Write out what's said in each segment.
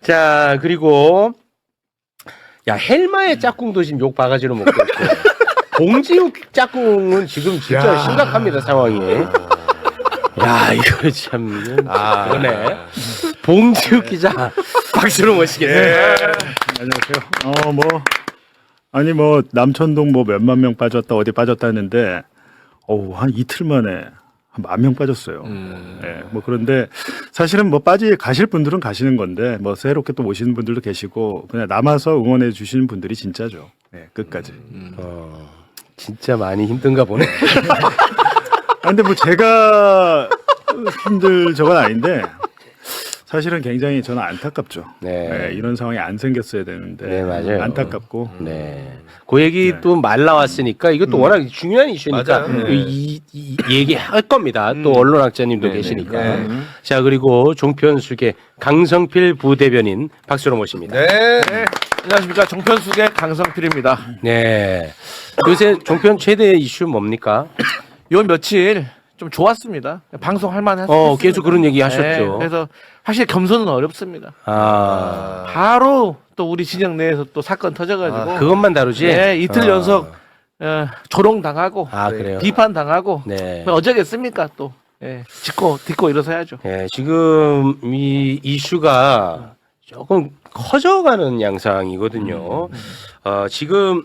자, 그리고 야, 헬마의 짝꿍도 지금 욕 바가지로 먹고 있고 봉지욱 짝꿍은 지금 진짜 심각합니다, 상황이. 야, 이거 참 그러네. 봉지욱 기자 박수로 모시겠네요. 안녕하세요. 뭐 남천동 뭐 몇만 명 빠졌다 어디 빠졌다 했는데 한 이틀 만에 한 10,000명 빠졌어요. 네, 뭐 그런데 사실은 뭐 가실 분들은 가시는 건데 뭐 새롭게 또 오시는 분들도 계시고 그냥 남아서 응원해 주시는 분들이 진짜죠. 네, 끝까지. 진짜 많이 힘든가 보네. 근데 뭐 제가 힘들 저건 아닌데 사실은 굉장히 저는 안타깝죠. 네. 네, 이런 상황이 안 생겼어야 되는데 네, 맞아요. 안타깝고. 네. 그 얘기 또 말 나왔으니까 이것도 워낙 중요한 이슈니까 맞아요. 이 얘기할 겁니다. 또 언론학자님도 계시니까. 자, 그리고 종편수계 강성필 부대변인 박수로 모십니다. 네. 안녕하십니까. 정편숙의 강성필입니다. 네. 요새 종편 최대 이슈 뭡니까? 요 며칠 좀 좋았습니다. 방송할 만했어요. 계속 그런 얘기 하셨죠. 그래서 사실 겸손은 어렵습니다. 아, 바로 또 우리 진영 내에서 또 사건 터져가지고 그것만 다루지? 네, 이틀 연속 조롱당하고 그래요? 비판당하고 네. 어쩌겠습니까 또 딛고 일어서야죠. 네, 지금 이 이슈가 조금 커져가는 양상이거든요. 지금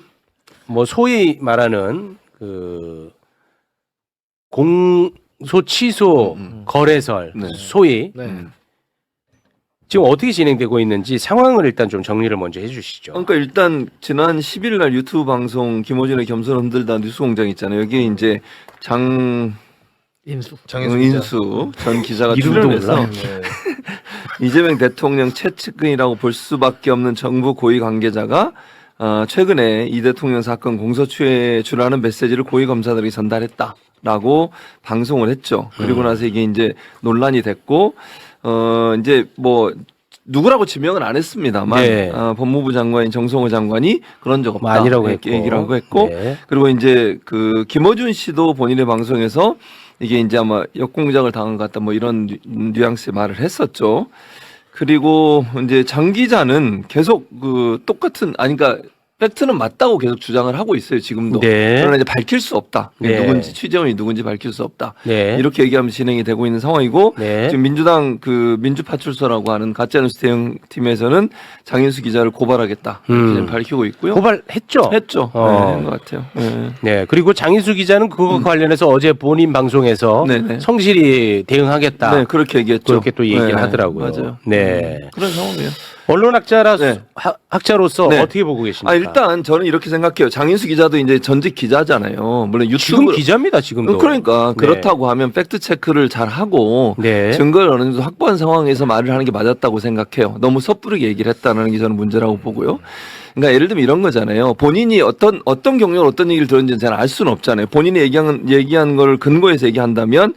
뭐 소위 말하는 그 공소 취소 거래설 소위 지금 어떻게 진행되고 있는지 상황을 일단 좀 정리를 먼저 해주시죠. 그러니까 일단 지난 10일 날 유튜브 방송 김호준의 겸손 흔들다 뉴스공장 있잖아요. 여기에 이제 인수. 인수 전 기자가 이름도 출연해서 몰라. 이재명 대통령 최측근이라고 볼 수밖에 없는 정부 고위 관계자가 최근에 이 대통령 사건 공소시효에 주라는 메시지를 고위 검사들이 전달했다라고 방송을 했죠. 그리고 나서 이게 이제 논란이 됐고 이제 뭐 누구라고 지명은 안 했습니다만 네. 법무부 장관인 정성호 장관이 그런 적 없다 아니라고 이렇게 했고. 얘기를 하고 했고 네. 그리고 이제 그 김어준 씨도 본인의 방송에서 이게 이제 아마 역공작을 당한 것 같다 뭐 이런 뉘앙스의 말을 했었죠. 그리고 이제 장 기자는 계속 그 똑같은 그러니까 팩트는 맞다고 계속 주장을 하고 있어요 지금도. 네. 그러나 이제 밝힐 수 없다. 네. 누군지 취재원이 누군지 밝힐 수 없다. 네. 이렇게 얘기하면서 진행이 되고 있는 상황이고 네. 지금 민주당 그 민주파출소라고 하는 가짜뉴스 대응팀에서는 장인수 기자를 고발하겠다 이렇게 지금 밝히고 있고요. 고발했죠? 했죠. 네, 한것 같아요. 네. 네. 그리고 장인수 기자는 그거 관련해서 어제 본인 방송에서 네네. 성실히 대응하겠다. 네, 그렇게 얘기했죠. 그렇게 또 얘기를 네, 하더라고요. 맞아요. 네. 그런 상황이에요. 언론학자로서 네. 네. 어떻게 보고 계십니까? 일단 저는 이렇게 생각해요. 장인수 기자도 이제 전직 기자잖아요. 물론 유튜브 지금 기자입니다, 지금도. 그러니까 네. 그렇다고 하면 팩트 체크를 잘 하고 네. 증거를 어느 정도 확보한 상황에서 말을 하는 게 맞았다고 생각해요. 너무 섣부르게 얘기를 했다는 게 저는 문제라고 보고요. 그러니까 예를 들면 이런 거잖아요. 본인이 어떤 경력을 어떤 얘기를 들었는지는 잘 알 수는 없잖아요. 본인이 얘기한 걸 근거해서 얘기한다면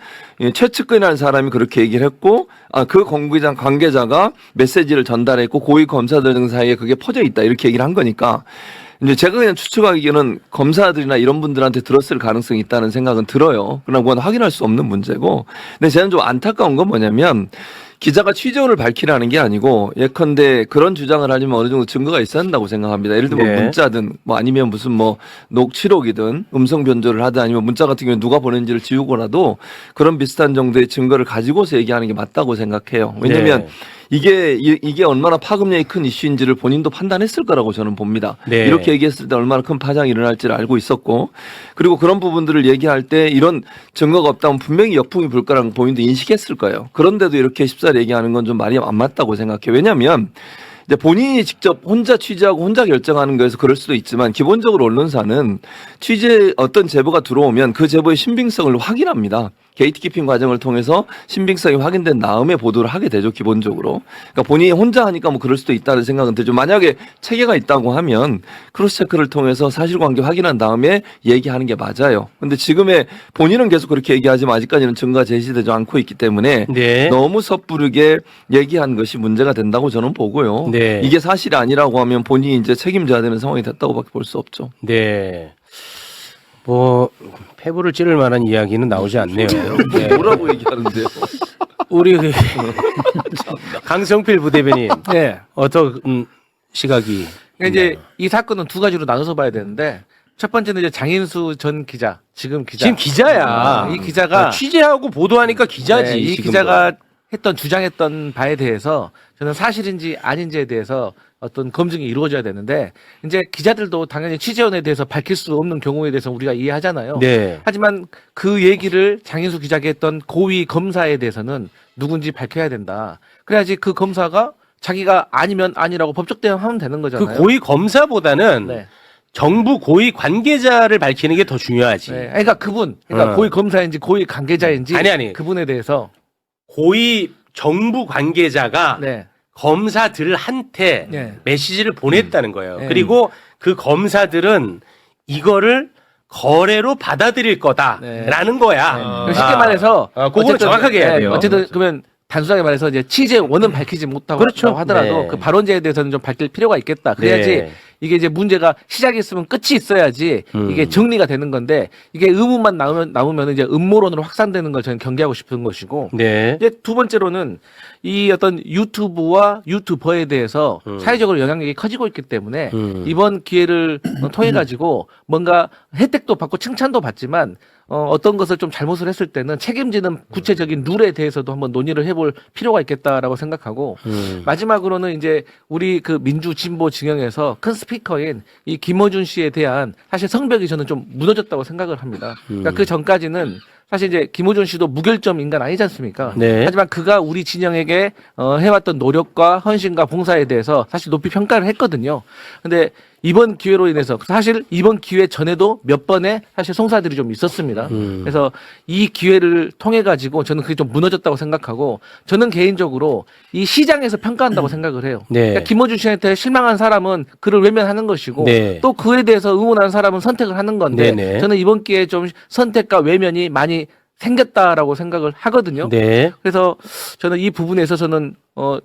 최측근이라는 사람이 그렇게 얘기를 했고 그 공기장 관계자가 메시지를 전달했고 고위 검사들 등 사이에 그게 퍼져 있다 이렇게 얘기를 한 거니까 이제 제가 그냥 추측하기에는 검사들이나 이런 분들한테 들었을 가능성이 있다는 생각은 들어요. 그러나 그건 확인할 수 없는 문제고. 근데 저는 좀 안타까운 건 뭐냐면 기자가 취재원을 밝히라는 게 아니고 예컨대 그런 주장을 하려면 어느 정도 증거가 있어야 한다고 생각합니다. 예를 들면 네. 문자든 뭐 아니면 무슨 뭐 녹취록이든 음성 변조를 하든 아니면 문자 같은 경우는 누가 보낸지를 지우고라도 그런 비슷한 정도의 증거를 가지고서 얘기하는 게 맞다고 생각해요. 왜냐하면 네. 이게 얼마나 파급력이 큰 이슈인지를 본인도 판단했을 거라고 저는 봅니다. 네. 이렇게 얘기했을 때 얼마나 큰 파장이 일어날지를 알고 있었고 그리고 그런 부분들을 얘기할 때 이런 증거가 없다면 분명히 역풍이 불 거라는 본인도 인식했을 거예요. 그런데도 이렇게 쉽사리 얘기하는 건 좀 말이 안 맞다고 생각해요. 왜냐하면 이제 본인이 직접 혼자 취재하고 혼자 결정하는 거에서 그럴 수도 있지만 기본적으로 언론사는 어떤 제보가 들어오면 그 제보의 신빙성을 확인합니다. 게이트키핑 과정을 통해서 신빙성이 확인된 다음에 보도를 하게 되죠, 기본적으로. 그러니까 본인이 혼자 하니까 뭐 그럴 수도 있다는 생각은 들죠. 만약에 체계가 있다고 하면 크로스체크를 통해서 사실관계 확인한 다음에 얘기하는 게 맞아요. 근데 지금의 본인은 계속 그렇게 얘기하지만 아직까지는 증거가 제시되지 않고 있기 때문에 네. 너무 섣부르게 얘기한 것이 문제가 된다고 저는 보고요. 네. 이게 사실이 아니라고 하면 본인이 이제 책임져야 되는 상황이 됐다고밖에 볼 수 없죠. 네. 뭐 폐부를 찌를 만한 이야기는 나오지 않네요. 네. 뭐라고 얘기하는데요? 우리 그 강성필 부대변인 네. 어떤 시각이 그러니까 이제 이 사건은 두 가지로 나눠서 봐야 되는데 첫 번째는 이제 장인수 전 기자, 지금 기자. 지금 기자야. 이 기자가 취재하고 보도하니까 기자지. 네, 이 지금도. 기자가 주장했던 바에 대해서 저는 사실인지 아닌지에 대해서 어떤 검증이 이루어져야 되는데 이제 기자들도 당연히 취재원에 대해서 밝힐 수 없는 경우에 대해서 우리가 이해하잖아요. 네. 하지만 그 얘기를 장인수 기자가 했던 고위 검사에 대해서는 누군지 밝혀야 된다. 그래야지 그 검사가 자기가 아니면 아니라고 법적 대응하면 되는 그 거잖아요. 고위 검사보다는 네. 정부 고위 관계자를 밝히는 게 더 중요하지. 네. 그러니까 그러니까 고위 검사인지 고위 관계자인지 아니. 그분에 대해서 고위 정부 관계자가 네. 검사들한테 네. 메시지를 보냈다는 거예요. 네. 그리고 그 검사들은 이거를 거래로 받아들일 거다라는 거야. 네. 쉽게 말해서 그거는 어쨌든, 정확하게 해야 돼요. 어쨌든 그러면 단순하게 말해서 이제 취재 원은 밝히지 못하고 그렇죠. 하더라도 네. 그 발언자에 대해서는 좀 밝힐 필요가 있겠다. 그래야지 네. 이게 이제 문제가 시작이 있으면 끝이 있어야지 이게 정리가 되는 건데 이게 의문만 나오면 이제 음모론으로 확산되는 걸 저는 경계하고 싶은 것이고 네. 이제 두 번째로는 이 어떤 유튜브와 유튜버에 대해서 사회적으로 영향력이 커지고 있기 때문에 이번 기회를 통해 가지고 뭔가 혜택도 받고 칭찬도 받지만 어떤 것을 좀 잘못을 했을 때는 책임지는 구체적인 룰에 대해서도 한번 논의를 해볼 필요가 있겠다라고 생각하고 마지막으로는 이제 우리 그 민주 진보 진영에서 큰 스피커인 이 김어준 씨에 대한 사실 성벽이 저는 좀 무너졌다고 생각을 합니다. 그러니까 그 전까지는 사실 이제 김어준 씨도 무결점 인간 아니지 않습니까? 네. 하지만 그가 우리 진영에게 해왔던 노력과 헌신과 봉사에 대해서 사실 높이 평가를 했거든요. 근데 이번 기회로 인해서 사실 이번 기회 전에도 몇 번의 사실 송사들이 좀 있었습니다. 그래서 이 기회를 통해 가지고 저는 그게 좀 무너졌다고 생각하고 저는 개인적으로 이 시장에서 평가한다고 생각을 해요. 네. 그러니까 김어준 씨한테 실망한 사람은 그를 외면하는 것이고 네. 또 그에 대해서 응원하는 사람은 선택을 하는 건데 네네. 저는 이번 기회에 좀 선택과 외면이 많이 생겼다라고 생각을 하거든요. 네. 그래서 저는 이 부분에 있어서는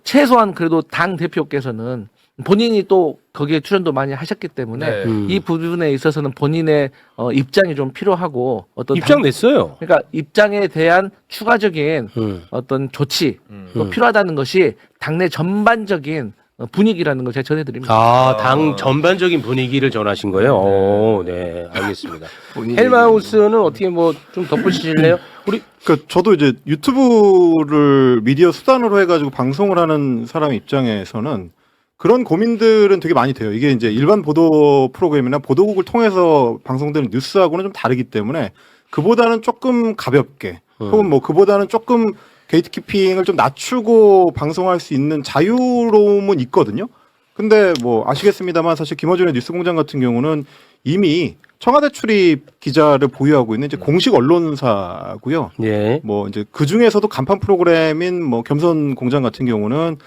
최소한 그래도 당 대표께서는 본인이 또 거기에 출연도 많이 하셨기 때문에 이 부분에 있어서는 본인의 입장이 좀 필요하고 어떤 입장 냈어요. 그러니까 입장에 대한 추가적인 어떤 조치 또 필요하다는 것이 당내 전반적인 분위기라는 걸 제가 전해드립니다. 당 전반적인 분위기를 전하신 거예요? 오, 네, 알겠습니다. 헬마우스는 어떻게 뭐 좀 덧붙이실래요? 우리 그 저도 이제 유튜브를 미디어 수단으로 해가지고 방송을 하는 사람 입장에서는 그런 고민들은 되게 많이 돼요. 이게 이제 일반 보도 프로그램이나 보도국을 통해서 방송되는 뉴스하고는 좀 다르기 때문에 그보다는 조금 가볍게 혹은 뭐 그보다는 조금 게이트키핑을 좀 낮추고 방송할 수 있는 자유로움은 있거든요. 근데 뭐 아시겠습니다만 사실 김어준의 뉴스공장 같은 경우는 이미 청와대 출입 기자를 보유하고 있는 이제 공식 언론사고요. 예. 뭐 이제 그 중에서도 간판 프로그램인 뭐 겸손 공장 같은 경우는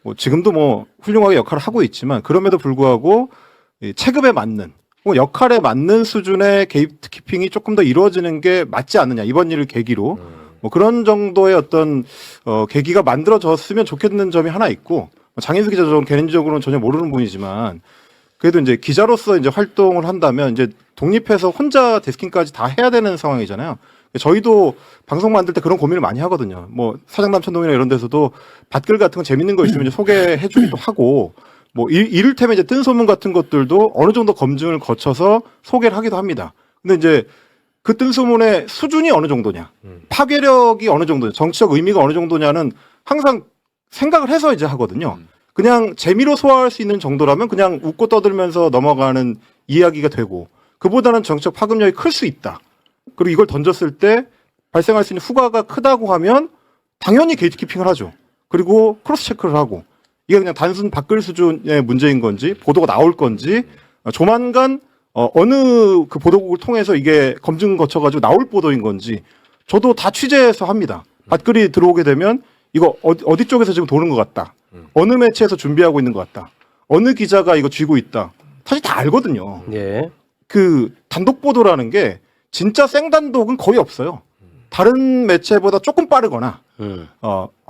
뭐 지금도 뭐 훌륭하게 역할을 하고 있지만 그럼에도 불구하고 이 체급에 맞는 혹은 역할에 맞는 수준의 게이트키핑이 조금 더 이루어지는 게 맞지 않느냐 이번 일을 계기로 뭐 그런 정도의 어떤 계기가 만들어졌으면 좋겠는 점이 하나 있고 장인수 기자 저는 개인적으로는 전혀 모르는 분이지만 그래도 이제 기자로서 이제 활동을 한다면 이제 독립해서 혼자 데스킹까지 다 해야 되는 상황이잖아요. 저희도 방송 만들 때 그런 고민을 많이 하거든요. 뭐 사장남천동이나 이런 데서도 밭글 같은 거 재밌는 거 있으면 이제 소개해주기도 하고 뭐 이를테면 이제 뜬 소문 같은 것들도 어느 정도 검증을 거쳐서 소개를 하기도 합니다. 근데 이제 그 뜬 소문의 수준이 어느 정도냐, 파괴력이 어느 정도냐, 정치적 의미가 어느 정도냐는 항상 생각을 해서 이제 하거든요. 그냥 재미로 소화할 수 있는 정도라면 그냥 웃고 떠들면서 넘어가는 이야기가 되고 그보다는 정치적 파급력이 클 수 있다. 그리고 이걸 던졌을 때 발생할 수 있는 후과가 크다고 하면 당연히 게이트키핑을 하죠. 그리고 크로스 체크를 하고 이게 그냥 단순 밖글 수준의 문제인 건지 보도가 나올 건지 조만간 어느 그 보도국을 통해서 이게 검증 거쳐가지고 나올 보도인 건지 저도 다 취재해서 합니다. 밖글이 들어오게 되면 이거 어디 쪽에서 지금 도는 것 같다. 어느 매체에서 준비하고 있는 것 같다. 어느 기자가 이거 쥐고 있다. 사실 다 알거든요. 예. 그 단독 보도라는 게 진짜 생단독은 거의 없어요. 다른 매체보다 조금 빠르거나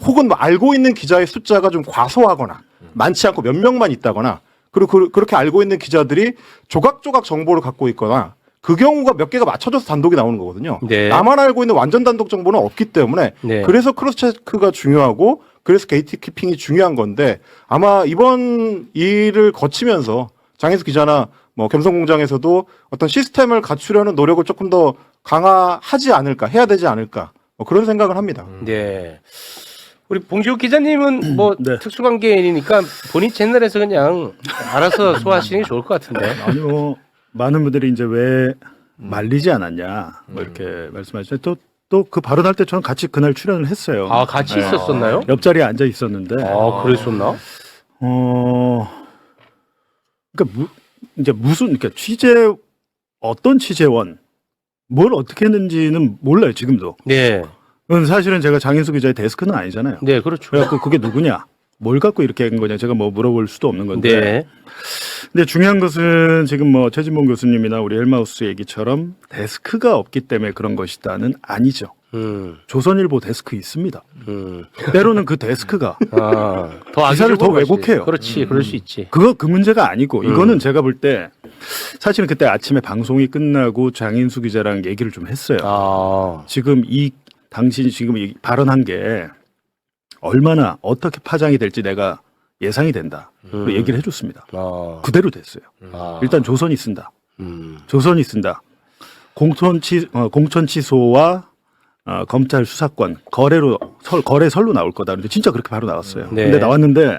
혹은 뭐 알고 있는 기자의 숫자가 좀 과소하거나 많지 않고 몇 명만 있다거나 그리고 그렇게 알고 있는 기자들이 조각조각 정보를 갖고 있거나 그 경우가 몇 개가 맞춰져서 단독이 나오는 거거든요. 네. 나만 알고 있는 완전 단독 정보는 없기 때문에 네. 그래서 크로스 체크가 중요하고 그래서 게이트키핑이 중요한 건데 아마 이번 일을 거치면서 장혜수 기자나 뭐 겸손공장에서도 어떤 시스템을 갖추려는 노력을 조금 더 강화하지 않을까, 해야 되지 않을까 뭐 그런 생각을 합니다. 네. 우리 봉지욱 기자님은 뭐 네. 특수관계인이니까 본인 채널에서 그냥 알아서 소화하시는 게 좋을 것 같은데. 아니 뭐 많은 분들이 이제 왜 말리지 않았냐 뭐 이렇게 말씀하시는데 또 그 발언할 때 저는 같이 그날 출연을 했어요. 아, 같이 네. 있었었나요? 옆자리에 앉아 있었는데 아, 그랬었나? 그러니까 이제 무슨 그러니까 어떤 취재원 뭘 어떻게 했는지는 몰라요 지금도. 네. 그건 사실은 제가 장인수 기자의 데스크는 아니잖아요. 네, 그렇죠. 그래갖고 그게 누구냐, 뭘 갖고 이렇게 한 거냐, 제가 뭐 물어볼 수도 없는 건데. 네. 근데 중요한 것은 지금 뭐 최진봉 교수님이나 우리 헬마우스 얘기처럼 데스크가 없기 때문에 그런 것이다는 아니죠. 조선일보 데스크 있습니다. 때로는 그 데스크가 아, 더 기사를 더 악의적으로 갈 수- 왜곡해요. 그렇지, 그럴 수 있지. 그 문제가 아니고 이거는 제가 볼 때 사실은 그때 아침에 방송이 끝나고 장인수 기자랑 얘기를 좀 했어요. 아, 지금 당신이 지금 이 발언한 게 얼마나 어떻게 파장이 될지 내가 예상이 된다. 그 얘기를 해줬습니다. 아, 그대로 됐어요. 아. 일단 조선이 쓴다. 음. 조선이 쓴다. 공천 취소와 검찰 수사권 거래설로 나올 거다. 근데 진짜 그렇게 바로 나왔어요. 네. 근데 나왔는데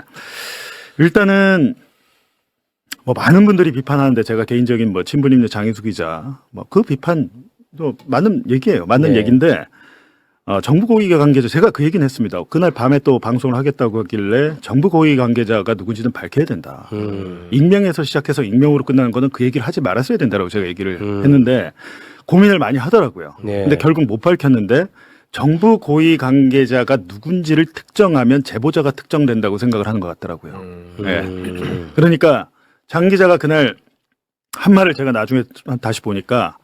일단은 뭐 많은 분들이 비판하는데 제가 개인적인 뭐 친분있는 장인수 기자 뭐 그 비판도 맞는 얘기예요. 맞는 네. 얘기인데 정부 고위 관계자 제가 그 얘기는 했습니다. 그날 밤에 또 방송을 하겠다고 하길래 정부 고위 관계자가 누군지는 밝혀야 된다. 익명에서 시작해서 익명으로 끝나는 거는 그 얘기를 하지 말았어야 된다고 제가 얘기를 했는데 고민을 많이 하더라고요. 네. 근데 결국 못 밝혔는데 정부 고위 관계자가 누군지를 특정하면 제보자가 특정된다고 생각을 하는 것 같더라고요. 네. 그러니까 장 기자가 그날 한 말을 제가 나중에 다시 보니까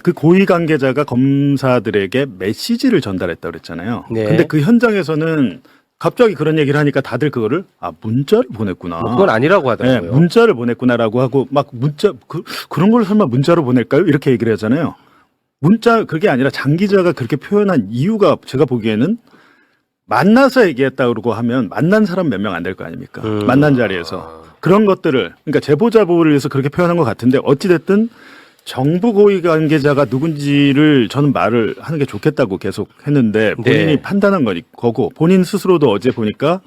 그 고위 관계자가 검사들에게 메시지를 전달했다고 그랬잖아요. 네. 근데 그 현장에서는 갑자기 그런 얘기를 하니까 다들 그거를 문자를 보냈구나. 뭐 그건 아니라고 네, 하더라고요. 문자를 보냈구나라고 하고 막 문자 그런 걸 설마 문자로 보낼까요? 이렇게 얘기를 하잖아요. 문자 그게 아니라 장 기자가 그렇게 표현한 이유가 제가 보기에는 만나서 얘기했다고 하면 만난 사람 몇 명 안 될 거 아닙니까? 만난 자리에서 그런 것들을 그러니까 제보자보호를 위해서 그렇게 표현한 것 같은데 어찌 됐든 정부 고위 관계자가 누군지를 저는 말을 하는 게 좋겠다고 계속 했는데 본인이 네. 판단한 거고 본인 스스로도 어제 보니까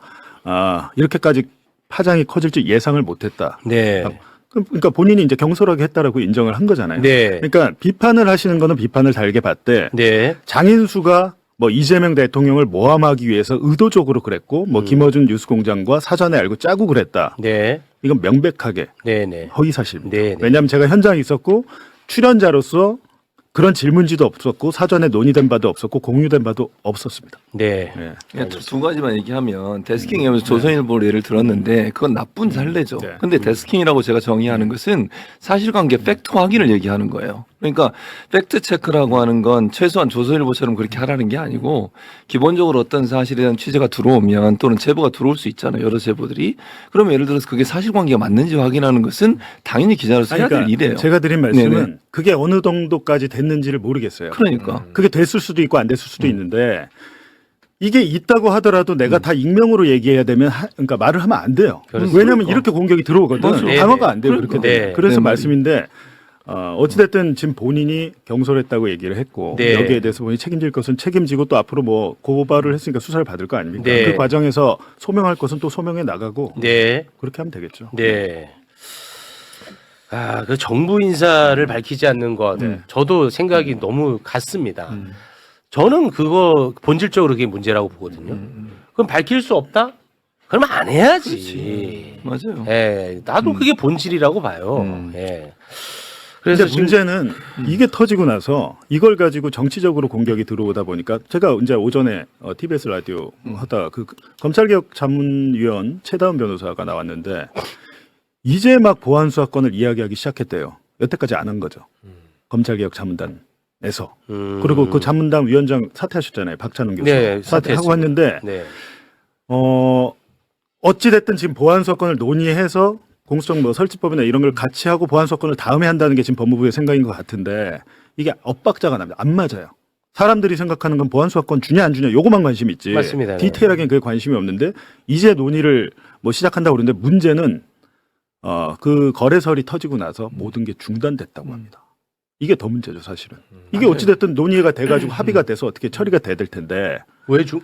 이렇게까지 파장이 커질 줄 예상을 못했다. 네. 그러니까 본인이 이제 경솔하게 했다라고 인정을 한 거잖아요. 네. 그러니까 비판을 하시는 거는 비판을 달게 봤대. 네. 장인수가 뭐 이재명 대통령을 모함하기 위해서 의도적으로 그랬고 뭐 김어준 뉴스공장과 사전에 알고 짜고 그랬다. 네. 이건 명백하게 네. 네. 허위 사실입니다. 네, 네. 왜냐하면 제가 현장에 있었고 출연자로서 그런 질문지도 없었고 사전에 논의된 바도 없었고 공유된 바도 없었습니다. 네. 네. 그냥 두 가지만 얘기하면 데스킹하면서 조선일보를 예를 들었는데 그건 나쁜 사례죠. 네. 근데 데스킹이라고 제가 정의하는 것은 사실관계 팩트 확인을 얘기하는 거예요. 그러니까 팩트 체크라고 하는 건 최소한 조선일보처럼 그렇게 하라는 게 아니고 기본적으로 어떤 사실에 대한 취재가 들어오면 또는 제보가 들어올 수 있잖아요. 여러 제보들이. 그러면 예를 들어서 그게 사실관계가 맞는지 확인하는 것은 당연히 기자로서 해야 될 일이에요. 제가 드린 말씀은 네네. 그게 어느 정도까지 됐는지를 모르겠어요. 그러니까. 그게 됐을 수도 있고 안 됐을 수도 있는데 이게 있다고 하더라도 내가 다 익명으로 얘기해야 되면 그러니까 말을 하면 안 돼요. 그렇습니다. 왜냐하면 이렇게 공격이 들어오거든. 맞아요. 방어가 안 돼요. 네네. 그렇게 네. 되면. 그래서 네, 말씀인데 어찌됐든 지금 본인이 경솔했다고 얘기를 했고 네. 여기에 대해서 본인이 책임질 것은 책임지고 또 앞으로 뭐 고발을 했으니까 수사를 받을 거 아닙니까? 네. 그 과정에서 소명할 것은 또 소명해 나가고 네. 그렇게 하면 되겠죠. 네. 그 정부 인사를 밝히지 않는 것, 저도 생각이 너무 같습니다. 저는 그거 본질적으로 그게 문제라고 보거든요. 그럼 밝힐 수 없다? 그러면 안 해야지. 맞아요. 예, 나도 그게 본질이라고 봐요. 예. 그래서 그래서 지금 문제는 이게 터지고 나서 이걸 가지고 정치적으로 공격이 들어오다 보니까 제가 이제 오전에 TBS 라디오 하다 그 검찰개혁 자문위원 최다은 변호사가 나왔는데 이제 막 보안 수사권을 이야기하기 시작했대요. 여태까지 안 한 거죠. 검찰개혁 자문단에서. 그리고 그 자문단 위원장 사퇴하셨잖아요. 박찬웅 교수. 네, 사퇴하고 했는데 네. 어찌됐든 지금 보안 수사권을 논의해서 공수처 뭐 설치법이나 이런 걸 같이 하고 보안 사건을 다음에 한다는 게 지금 법무부의 생각인 것 같은데 이게 엇박자가 납니다. 안 맞아요. 사람들이 생각하는 건 보안 수사권 주냐 안 주냐 요거만 관심이 있지. 맞습니다. 디테일하게는 그게 관심이 없는데 이제 논의를 뭐 시작한다고 그러는데 문제는 그 거래설이 터지고 나서 모든 게 중단됐다고 합니다. 이게 더 문제죠, 사실은. 이게 어찌됐든 논의가 돼가지고 합의가 돼서 어떻게 처리가 돼야 될 텐데.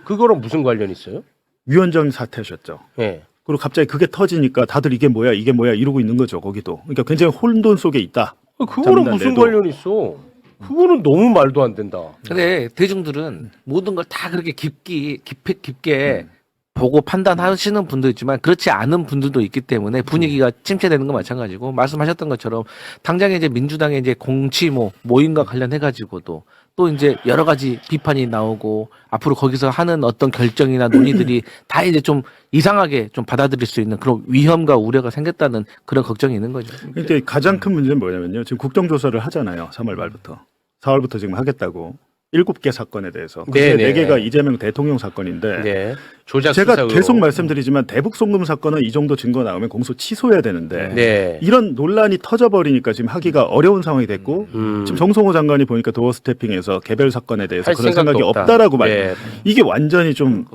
그거랑 무슨 관련이 있어요? 위원장 사퇴하셨죠. 예. 그리고 갑자기 그게 터지니까 다들 이게 뭐야 이러고 있는 거죠, 거기도. 그러니까 굉장히 혼돈 속에 있다. 그거랑 무슨 내도. 관련이 있어? 그거는 너무 말도 안 된다. 근데 대중들은 모든 걸 다 그렇게 깊게 보고 판단하시는 분도 있지만 그렇지 않은 분들도 있기 때문에 분위기가 침체되는 건 마찬가지고 말씀하셨던 것처럼 당장에 이제 민주당의 이제 공치 모임과 관련해 가지고도 또 이제 여러 가지 비판이 나오고 앞으로 거기서 하는 어떤 결정이나 논의들이 다 이제 좀 이상하게 좀 받아들일 수 있는 그런 위험과 우려가 생겼다는 그런 걱정이 있는 거죠. 그러니까 가장 큰 문제는 뭐냐면요. 지금 국정조사를 하잖아요. 3월 말부터. 4월부터 지금 하겠다고. 7개 사건에 대해서. 그중에 4개가 이재명 대통령 사건인데 네. 조작 제가 수사로. 계속 말씀드리지만 대북 송금 사건은 이 정도 증거 나오면 공소 취소해야 되는데 네. 이런 논란이 터져버리니까 지금 하기가 어려운 상황이 됐고 지금 정성호 장관이 보니까 도어 스태핑에서 개별 사건에 대해서 할 그런 생각도 생각이 없다. 없다라고 말. 네. 이게 완전히 좀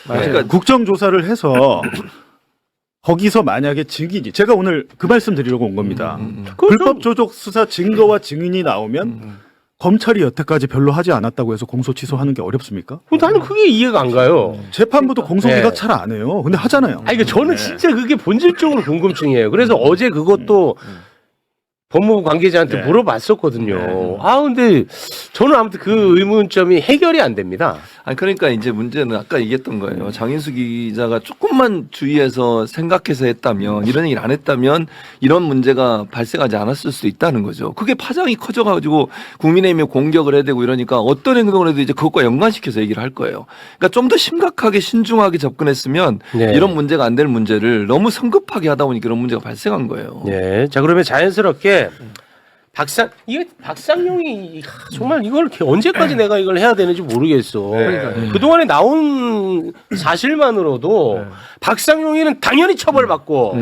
그러니까 국정조사를 해서 거기서 만약에 증인이 제가 오늘 그 말씀 드리려고 온 겁니다. 불법 조작 수사 증거와 증인이 나오면 검찰이 여태까지 별로 하지 않았다고 해서 공소 취소하는 게 어렵습니까? 나는 그게 이해가 안 가요. 재판부도 공소기각 네. 잘 안 해요. 근데 하잖아요. 아니, 저는 진짜 그게 본질적으로 궁금증이에요. 그래서 어제 그것도 법무부 관계자한테 네. 물어봤었거든요. 근데 저는 아무튼 그 의문점이 해결이 안 됩니다. 아니 그러니까 이제 문제는 아까 얘기했던 거예요. 장인수 기자가 조금만 주의해서 생각해서 했다면 이런 얘기를 안 했다면 이런 문제가 발생하지 않았을 수도 있다는 거죠. 그게 파장이 커져가지고 국민의힘에 공격을 해야 되고 이러니까 어떤 행동을 해도 이제 그것과 연관시켜서 얘기를 할 거예요. 그러니까 좀 더 심각하게 신중하게 접근했으면 네. 이런 문제가 안 될 문제를 너무 성급하게 하다 보니까 이런 문제가 발생한 거예요. 네. 자, 그러면 자연스럽게 박상용이 정말 이걸 언제까지 내가 이걸 해야 되는지 모르겠어. 그동안에 나온 사실만으로도 박상용이는 당연히 처벌받고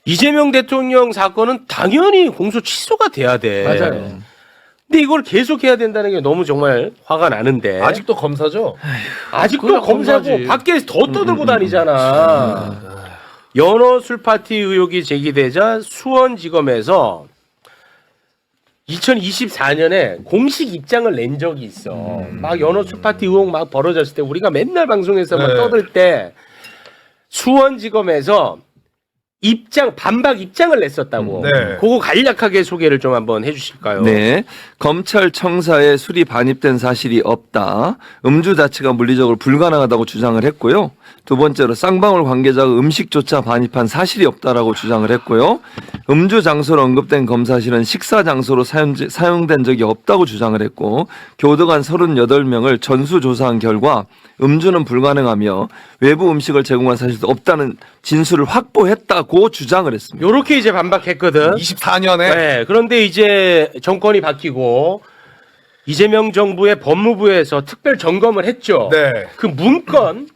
이재명 대통령 사건은 당연히 공소 취소가 돼야 돼. 맞아요. 근데 이걸 계속 해야 된다는 게 너무 정말 화가 나는데. 아직도 검사죠? 아직도 그냥 검사고 검사지. 밖에 더 떠들고 다니잖아. 연어 술파티 의혹이 제기되자 수원지검에서 2024년에 공식 입장을 낸 적이 있어. 막 연어 술파티 의혹 막 벌어졌을 때 우리가 맨날 방송에서 막 네. 떠들 때 수원지검에서 반박 입장을 냈었다고. 네. 그거 간략하게 소개를 좀 한번 해주실까요? 네. 검찰 청사에 술이 반입된 사실이 없다. 음주 자체가 물리적으로 불가능하다고 주장을 했고요. 두 번째로 쌍방울 관계자가 음식조차 반입한 사실이 없다라고 주장을 했고요. 음주 장소로 언급된 검사실은 식사 장소로 사용된 적이 없다고 주장을 했고 교도관 38명을 전수조사한 결과 음주는 불가능하며 외부 음식을 제공한 사실도 없다는 진술을 확보했다고 주장을 했습니다. 요렇게 이제 반박했거든. 24년에 네, 그런데 이제 정권이 바뀌고 이재명 정부의 법무부에서 특별 점검을 했죠. 네. 그 문건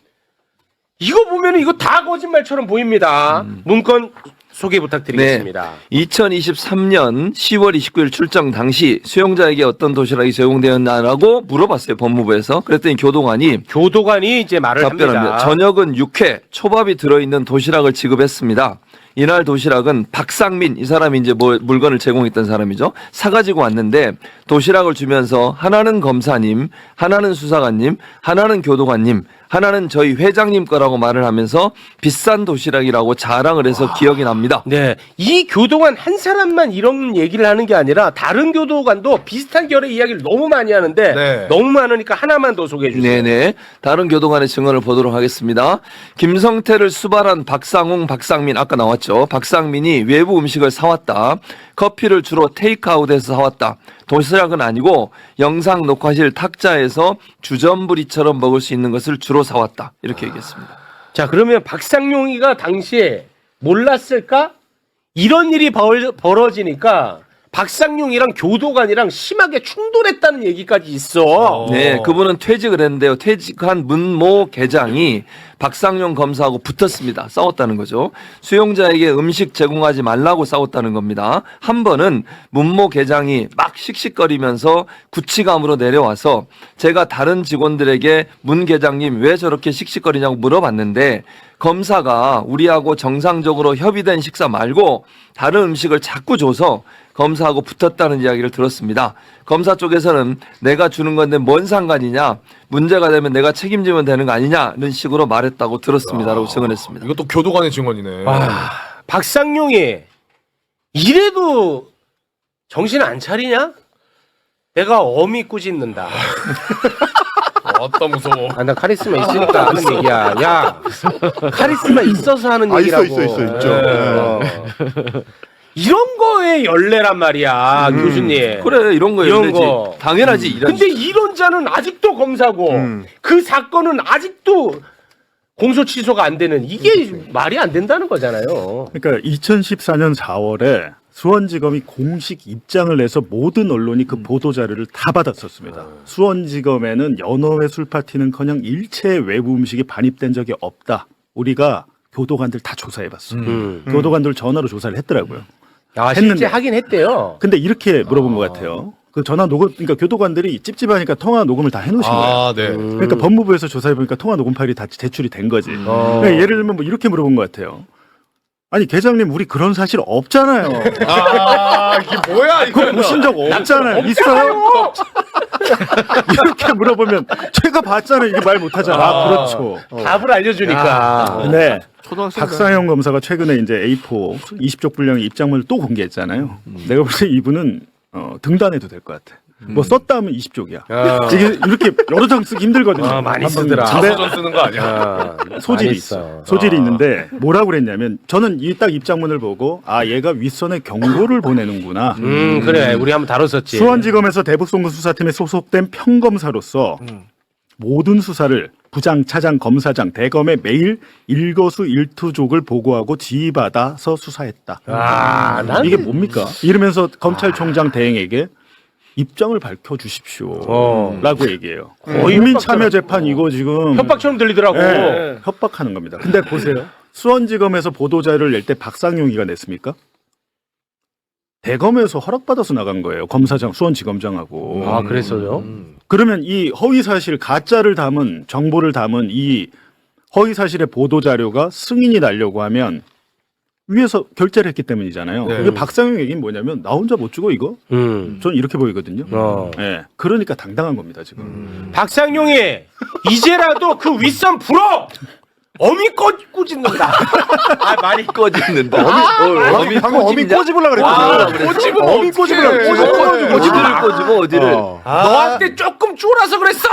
이거 보면 이거 다 거짓말처럼 보입니다. 문건 소개 부탁드리겠습니다. 2023년 10월 29일 출정 당시 수용자에게 어떤 도시락이 제공되었나라고 물어봤어요. 법무부에서. 그랬더니 교도관이 이제 말을 답변합니다. 합니다. 저녁은 육회, 초밥이 들어있는 도시락을 지급했습니다. 이날 도시락은 박상민, 이 사람이 이제 물건을 제공했던 사람이죠. 사가지고 왔는데 도시락을 주면서 하나는 검사님, 하나는 수사관님, 하나는 교도관님, 하나는 저희 회장님 거라고 말을 하면서 비싼 도시락이라고 자랑을 해서 기억이 납니다. 네, 이 교도관 한 사람만 이런 얘기를 하는 게 아니라 다른 교도관도 비슷한 결의 이야기를 너무 많이 하는데 네. 너무 많으니까 하나만 더 소개해 주세요. 네네. 다른 교도관의 증언을 보도록 하겠습니다. 김성태를 수발한 박상웅, 박상민 아까 나왔죠. 박상민이 외부 음식을 사왔다. 커피를 주로 테이크아웃해서 사왔다. 도시락은 아니고 영상 녹화실 탁자에서 주전부리처럼 먹을 수 있는 것을 주로 사왔다. 이렇게 얘기했습니다. 자, 그러면 박상용이가 당시에 몰랐을까? 이런 일이 벌어지니까 박상용이랑 교도관이랑 심하게 충돌했다는 얘기까지 있어. 네, 그분은 퇴직을 했는데요. 퇴직한 문모 계장이 박상용 검사하고 붙었습니다. 싸웠다는 거죠. 수용자에게 음식 제공하지 말라고 싸웠다는 겁니다. 한 번은 문모 계장이 막 씩씩거리면서 구치감으로 내려와서 제가 다른 직원들에게 문 계장님 왜 저렇게 씩씩거리냐고 물어봤는데 검사가 우리하고 정상적으로 협의된 식사 말고 다른 음식을 자꾸 줘서 검사하고 붙었다는 이야기를 들었습니다. 검사 쪽에서는 내가 주는 건데 뭔 상관이냐, 문제가 되면 내가 책임지면 되는 거 아니냐는 식으로 말했다고 들었습니다라고 증언했습니다. 이것도 교도관의 증언이네. 와, 박상용이 이래도 정신 안 차리냐? 내가 어미 꾸짖는다. 아따 무서워. 아, 나 카리스마 있으니까 하는 얘기야. 야, 카리스마 있어서 하는 얘기라고. 있죠. 이런 거에 열내란 말이야, 교수님. 그래 이런 거에 이런 열리지. 거. 당연하지. 이런 근데 이런 자는 아직도 검사고 그 사건은 아직도 공소 취소가 안 되는 이게 말이 안 된다는 거잖아요. 그러니까 2014년 4월에 수원지검이 공식 입장을 내서 모든 언론이 그 보도 자료를 다 받았었습니다. 수원지검에는 연어회 술파티는커녕 일체의 외부 음식이 반입된 적이 없다. 우리가 교도관들 다 조사해봤어. 교도관들 전화로 조사를 했더라고요. 아, 했는데. 실제 하긴 했대요. 근데 이렇게 물어본 것 같아요. 그 전화 녹음, 그러니까 교도관들이 찝찝하니까 통화 녹음을 다 해놓으신 거예요. 아, 네. 그러니까 법무부에서 조사해보니까 통화 녹음 파일이 다 제출이 된 거지. 그러니까 예를 들면 뭐 이렇게 물어본 것 같아요. 아니 계장님 우리 그런 사실 없잖아요. 아, 이게 뭐야, 이거. 그거 보신 적 없잖아요. 있어요? 이렇게 물어보면 제가 봤잖아요. 이게 말 못하잖아. 아, 그렇죠. 답을 알려주니까. 네. 초등학생 박상영 검사가 최근에 이제 A4 20쪽 분량의 입장문을 또 공개했잖아요. 내가 볼 때 이분은 등단해도 될 것 같아. 뭐 썼다 하면 20쪽이야. 이게 이렇게 여러 장 쓰기 힘들거든요. 많이 한번 쓰더라. 근데 자서전 쓰는 거 아니야? 소질이 많이 있어. 써. 소질이 있는데 뭐라고 그랬냐면 저는 이 딱 입장문을 보고 아 얘가 윗선에 경고를 보내는구나. 그래. 우리 한번 다뤘었지. 수원지검에서 대북송금 수사팀에 소속된 평검사로서 모든 수사를 부장, 차장, 검사장, 대검에 매일 일거수일투족을 보고하고 지휘받아서 수사했다. 아, 난 이게 뭡니까? 이러면서 검찰총장 대행에게 입장을 밝혀주십시오. 라고 얘기해요. 국민 참여 재판 이거 지금 협박처럼 들리더라고. 네, 협박하는 겁니다. 근데 보세요. 수원지검에서 보도자료를 낼 때 박상용이가 냈습니까? 대검에서 허락받아서 나간 거예요. 검사장, 수원지검장하고. 아, 그랬어요? 그러면 이 허위사실, 가짜를 담은, 정보를 담은 이 허위사실의 보도자료가 승인이 나려고 하면 위에서 결재를 했기 때문이잖아요. 네. 이게 박상용 얘기는 뭐냐면 나 혼자 못 주고 이거? 저는 이렇게 보이거든요. 네, 그러니까 당당한 겁니다, 지금. 박상용이 이제라도 그 윗선 불어! 어미 꾸짖는다. 아, 말이 꺼지는다. 방금 어미 꼬집으려고 그랬거든. 꼬집으면 어미 꼬집으려고 어디를 꺼지고 어디를. 너한테 조금 쫄아서 그랬어.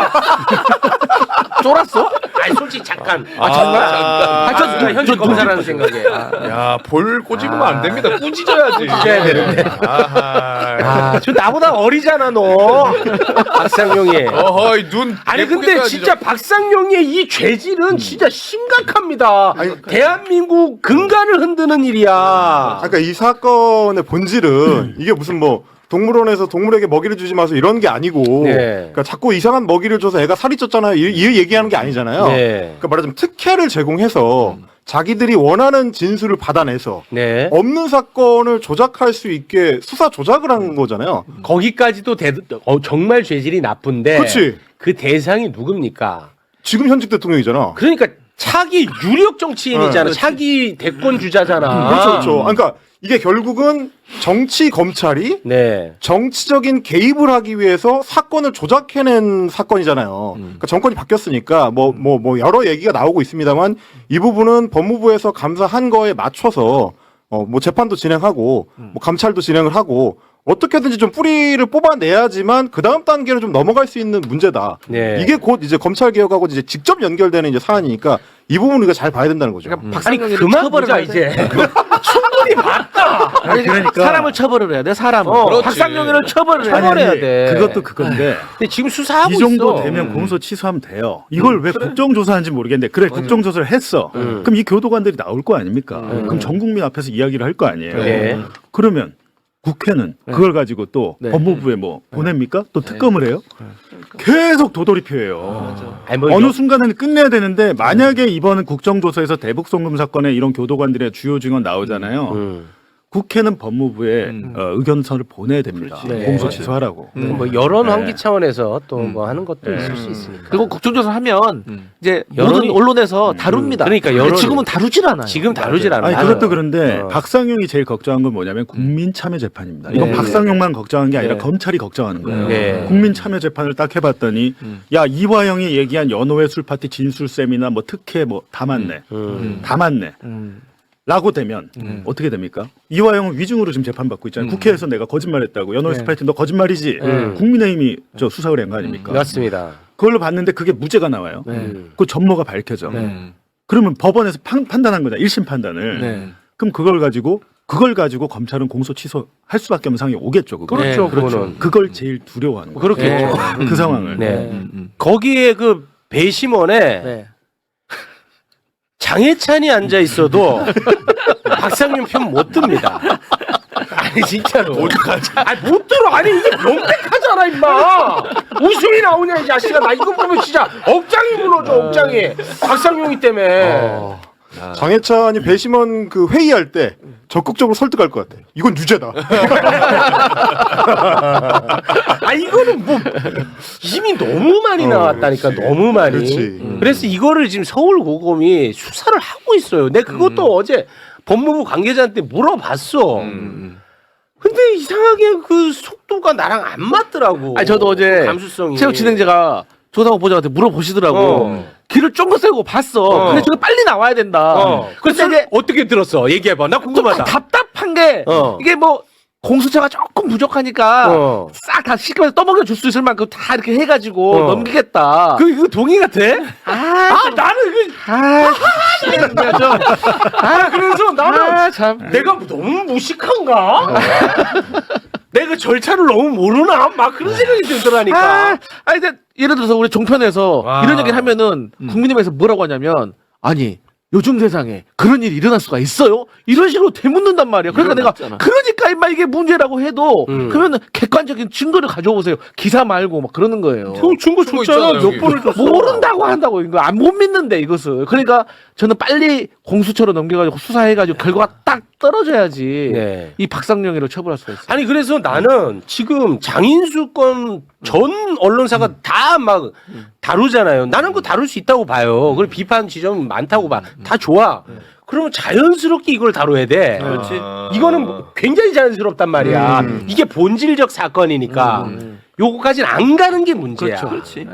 쫄았어? 아니 솔직히 잠깐. 정말 현직 검사라는 생각에. 야, 볼 꼬집으면 안 됩니다. 꾸짖어야지. 꾸짖어야 되는데. 아하. 저 나보다 어리잖아 너. 박상용이. 어허이, 눈. 아니 근데 예쁘게 진짜 박상용의 이 죄질은 진짜 심각합니다. 대한민국 근간을 흔드는 일이야. 그러니까 이 사건의 본질은 이게 무슨 뭐 동물원에서 동물에게 먹이를 주지 마서 이런 게 아니고 네. 그러니까 자꾸 이상한 먹이를 줘서 애가 살이 쪘잖아요. 이 얘기하는 게 아니잖아요. 네. 그러니까 말하자면 특혜를 제공해서 자기들이 원하는 진술을 받아내서 네. 없는 사건을 조작할 수 있게 수사 조작을 한 거잖아요. 거기까지도 정말 죄질이 나쁜데 그렇지. 그 대상이 누굽니까? 지금 현직 대통령이잖아. 그러니까 차기 유력 정치인이잖아. 차기 대권 주자잖아. 그렇죠. 그러니까 이게 결국은 정치 검찰이 네. 정치적인 개입을 하기 위해서 사건을 조작해낸 사건이잖아요. 그러니까 정권이 바뀌었으니까 뭐 여러 얘기가 나오고 있습니다만 이 부분은 법무부에서 감사한 거에 맞춰서 뭐 재판도 진행하고 뭐 감찰도 진행을 하고 어떻게든지 좀 뿌리를 뽑아내야지만 그 다음 단계로 좀 넘어갈 수 있는 문제다. 네. 이게 곧 이제 검찰 개혁하고 이제 직접 연결되는 이제 사안이니까 이 부분을 우리가 잘 봐야 된다는 거죠. 그러니까 아니 박상용이 그만 보자 이제. 충분히 봤다. 그러니까 사람을 처벌을 해야 돼. 사람을. 그렇지. 박상용이를 처벌을 해야 돼. 처벌해야 돼. 그것도 그건데 근데 지금 수사하고 이 정도 있어. 되면 공소 취소하면 돼요. 이걸 왜 국정조사하는지 모르겠는데 그래 국정조사를 했어. 그럼 이 교도관들이 나올 거 아닙니까? 그럼 전 국민 앞에서 이야기를 할 거 아니에요. 네. 그러면 국회는 그걸 가지고 또 네. 법무부에 뭐 보냅니까? 또 특검을 해요? 계속 도돌이표예요. 아니, 뭐 어느 순간에는 끝내야 되는데 만약에 이번 국정조사에서 대북 송금 사건에 이런 교도관들의 주요 증언 나오잖아요. 국회는 법무부에 의견서를 보내야 됩니다. 네. 공소 취소하라고. 뭐 여론 네. 환기 차원에서 또 뭐 하는 것도 있을 수 있으니까. 그리고 국정조사 하면 이제 여론이- 모든 언론에서 다룹니다. 그러니까 근데 여론이- 지금은 다루질 않아요. 지금 다루질 않아요. 아니 그것도 그런데 어. 박상용이 제일 걱정한 건 뭐냐면 국민 참여 재판입니다. 이건 네. 박상용만 걱정한 게 아니라 네. 검찰이 걱정하는 거예요. 네. 국민 참여 재판을 딱 해봤더니 야 이화영이 얘기한 연호회 술파티 진술 세미나 뭐 특혜 뭐 다 맞네, 다 맞네. 라고 되면 어떻게 됩니까? 이화영은 위증으로 지금 재판받고 있잖아요. 국회에서 내가 거짓말했다고. 연호회 술파티 너 거짓말이지. 국민의힘이 저 수사를 한 거 아닙니까? 맞습니다. 그걸로 봤는데 그게 무죄가 나와요. 네. 그 전모가 밝혀져. 네. 그러면 법원에서 판단한 거잖아. 1심 판단을. 네. 그럼 그걸 가지고 검찰은 공소 취소할 수밖에 없는 상황이 오겠죠. 그거. 그렇죠, 네, 그거는. 그걸 제일 두려워하는 거예요. 그렇겠죠. 그 상황을. 네. 거기에 그 배심원에 네. 장해찬이 앉아 있어도 박상용 편 못 듭니다. 아니 진짜로. 아니 못 들어. 아니 이게 명백하잖아 임마. 웃음이 나오냐 이 자식아. 나 이거 보면 진짜 억장이 무너져 억장이. 박상용이 때문에. 장해찬이 배심원 그 회의할 때 적극적으로 설득할 것 같아. 이건 유죄다. 아 이거는 뭐 힘이 너무 많이 나왔다니까 너무 많이. 그렇지. 그래서 이거를 지금 서울고검이 수사를 하고 있어요. 내가 그것도 어제 법무부 관계자한테 물어봤어. 근데 이상하게 그 속도가 나랑 안 맞더라고. 아니 저도 어제 감수성이. 최우 진행자가 조상호 보좌한테 물어보시더라고. 길을 쫑긋 세우고 봤어. 근데 저기 빨리 나와야 된다. 그래서 근데 이제 어떻게 들었어? 얘기해봐. 나 좀 궁금하다. 답답한 게 어. 이게 뭐 공수처가 조금 부족하니까 어. 싹 다 시키면서 떠먹여 줄 수 있을 만큼 다 이렇게 해가지고 넘기겠다. 이거 동의가 돼? 나는 그래서 나는 참. 내가 너무 무식한가? 내가 절차를 너무 모르나? 막 그런 생각이 들더라니까. 아니 근데 예를 들어서 우리 종편에서 이런 얘기를 하면은 국민의힘에서 뭐라고 하냐면 아니 요즘 세상에 그런 일이 일어날 수가 있어요? 이런 식으로 되묻는단 말이야. 그러니까 내가 그러니까 임마 이게 문제라고 해도 그러면 객관적인 증거를 가져오세요. 기사 말고 막 그러는 거예요. 증거 줬잖아. 있잖아, 몇 여기. 번을 줬어. 모른다고 한다고 이거 못 믿는데 이것을. 그러니까 저는 빨리 공수처로 넘겨가지고 수사해가지고 결과가 딱 떨어져야지 네. 이 박상용이를 처벌할 수가 있어요. 아니 그래서 나는 지금 장인수 건 전 언론사가 다 막 다루잖아요. 나는 그거 다룰 수 있다고 봐요. 그리고 비판 지점 많다고 봐. 다 좋아. 그러면 자연스럽게 이걸 다뤄야 돼. 그렇지. 이거는 뭐 굉장히 자연스럽단 말이야. 이게 본질적 사건이니까 요거까지는 안 가는 게 문제야. 그렇지.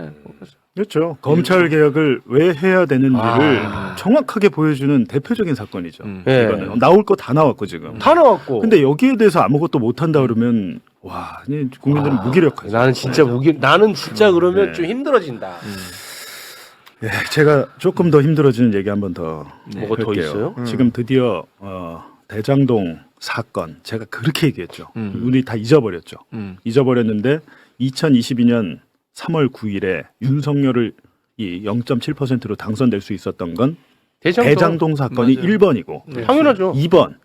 그렇죠. 검찰 개혁을 왜 해야 되는지를 정확하게 보여주는 대표적인 사건이죠. 예. 이거는 나올 거 다 나왔고 지금. 다 나왔고. 근데 여기에 대해서 아무것도 못 한다 그러면 와, 이 국민들은 무기력하죠. 나는 진짜 나는 진짜 그러면 네. 좀 힘들어진다. 예, 제가 조금 더 힘들어지는 얘기 한 번 더 뭐가 더 있어요? 지금 드디어 대장동 사건 제가 그렇게 얘기했죠. 우리 다 잊어버렸죠. 잊어버렸는데 2022년 3월 9일에 윤석열을 이 0.7%로 당선될 수 있었던 건 대장동 사건이 1번이고 당연하죠. 2번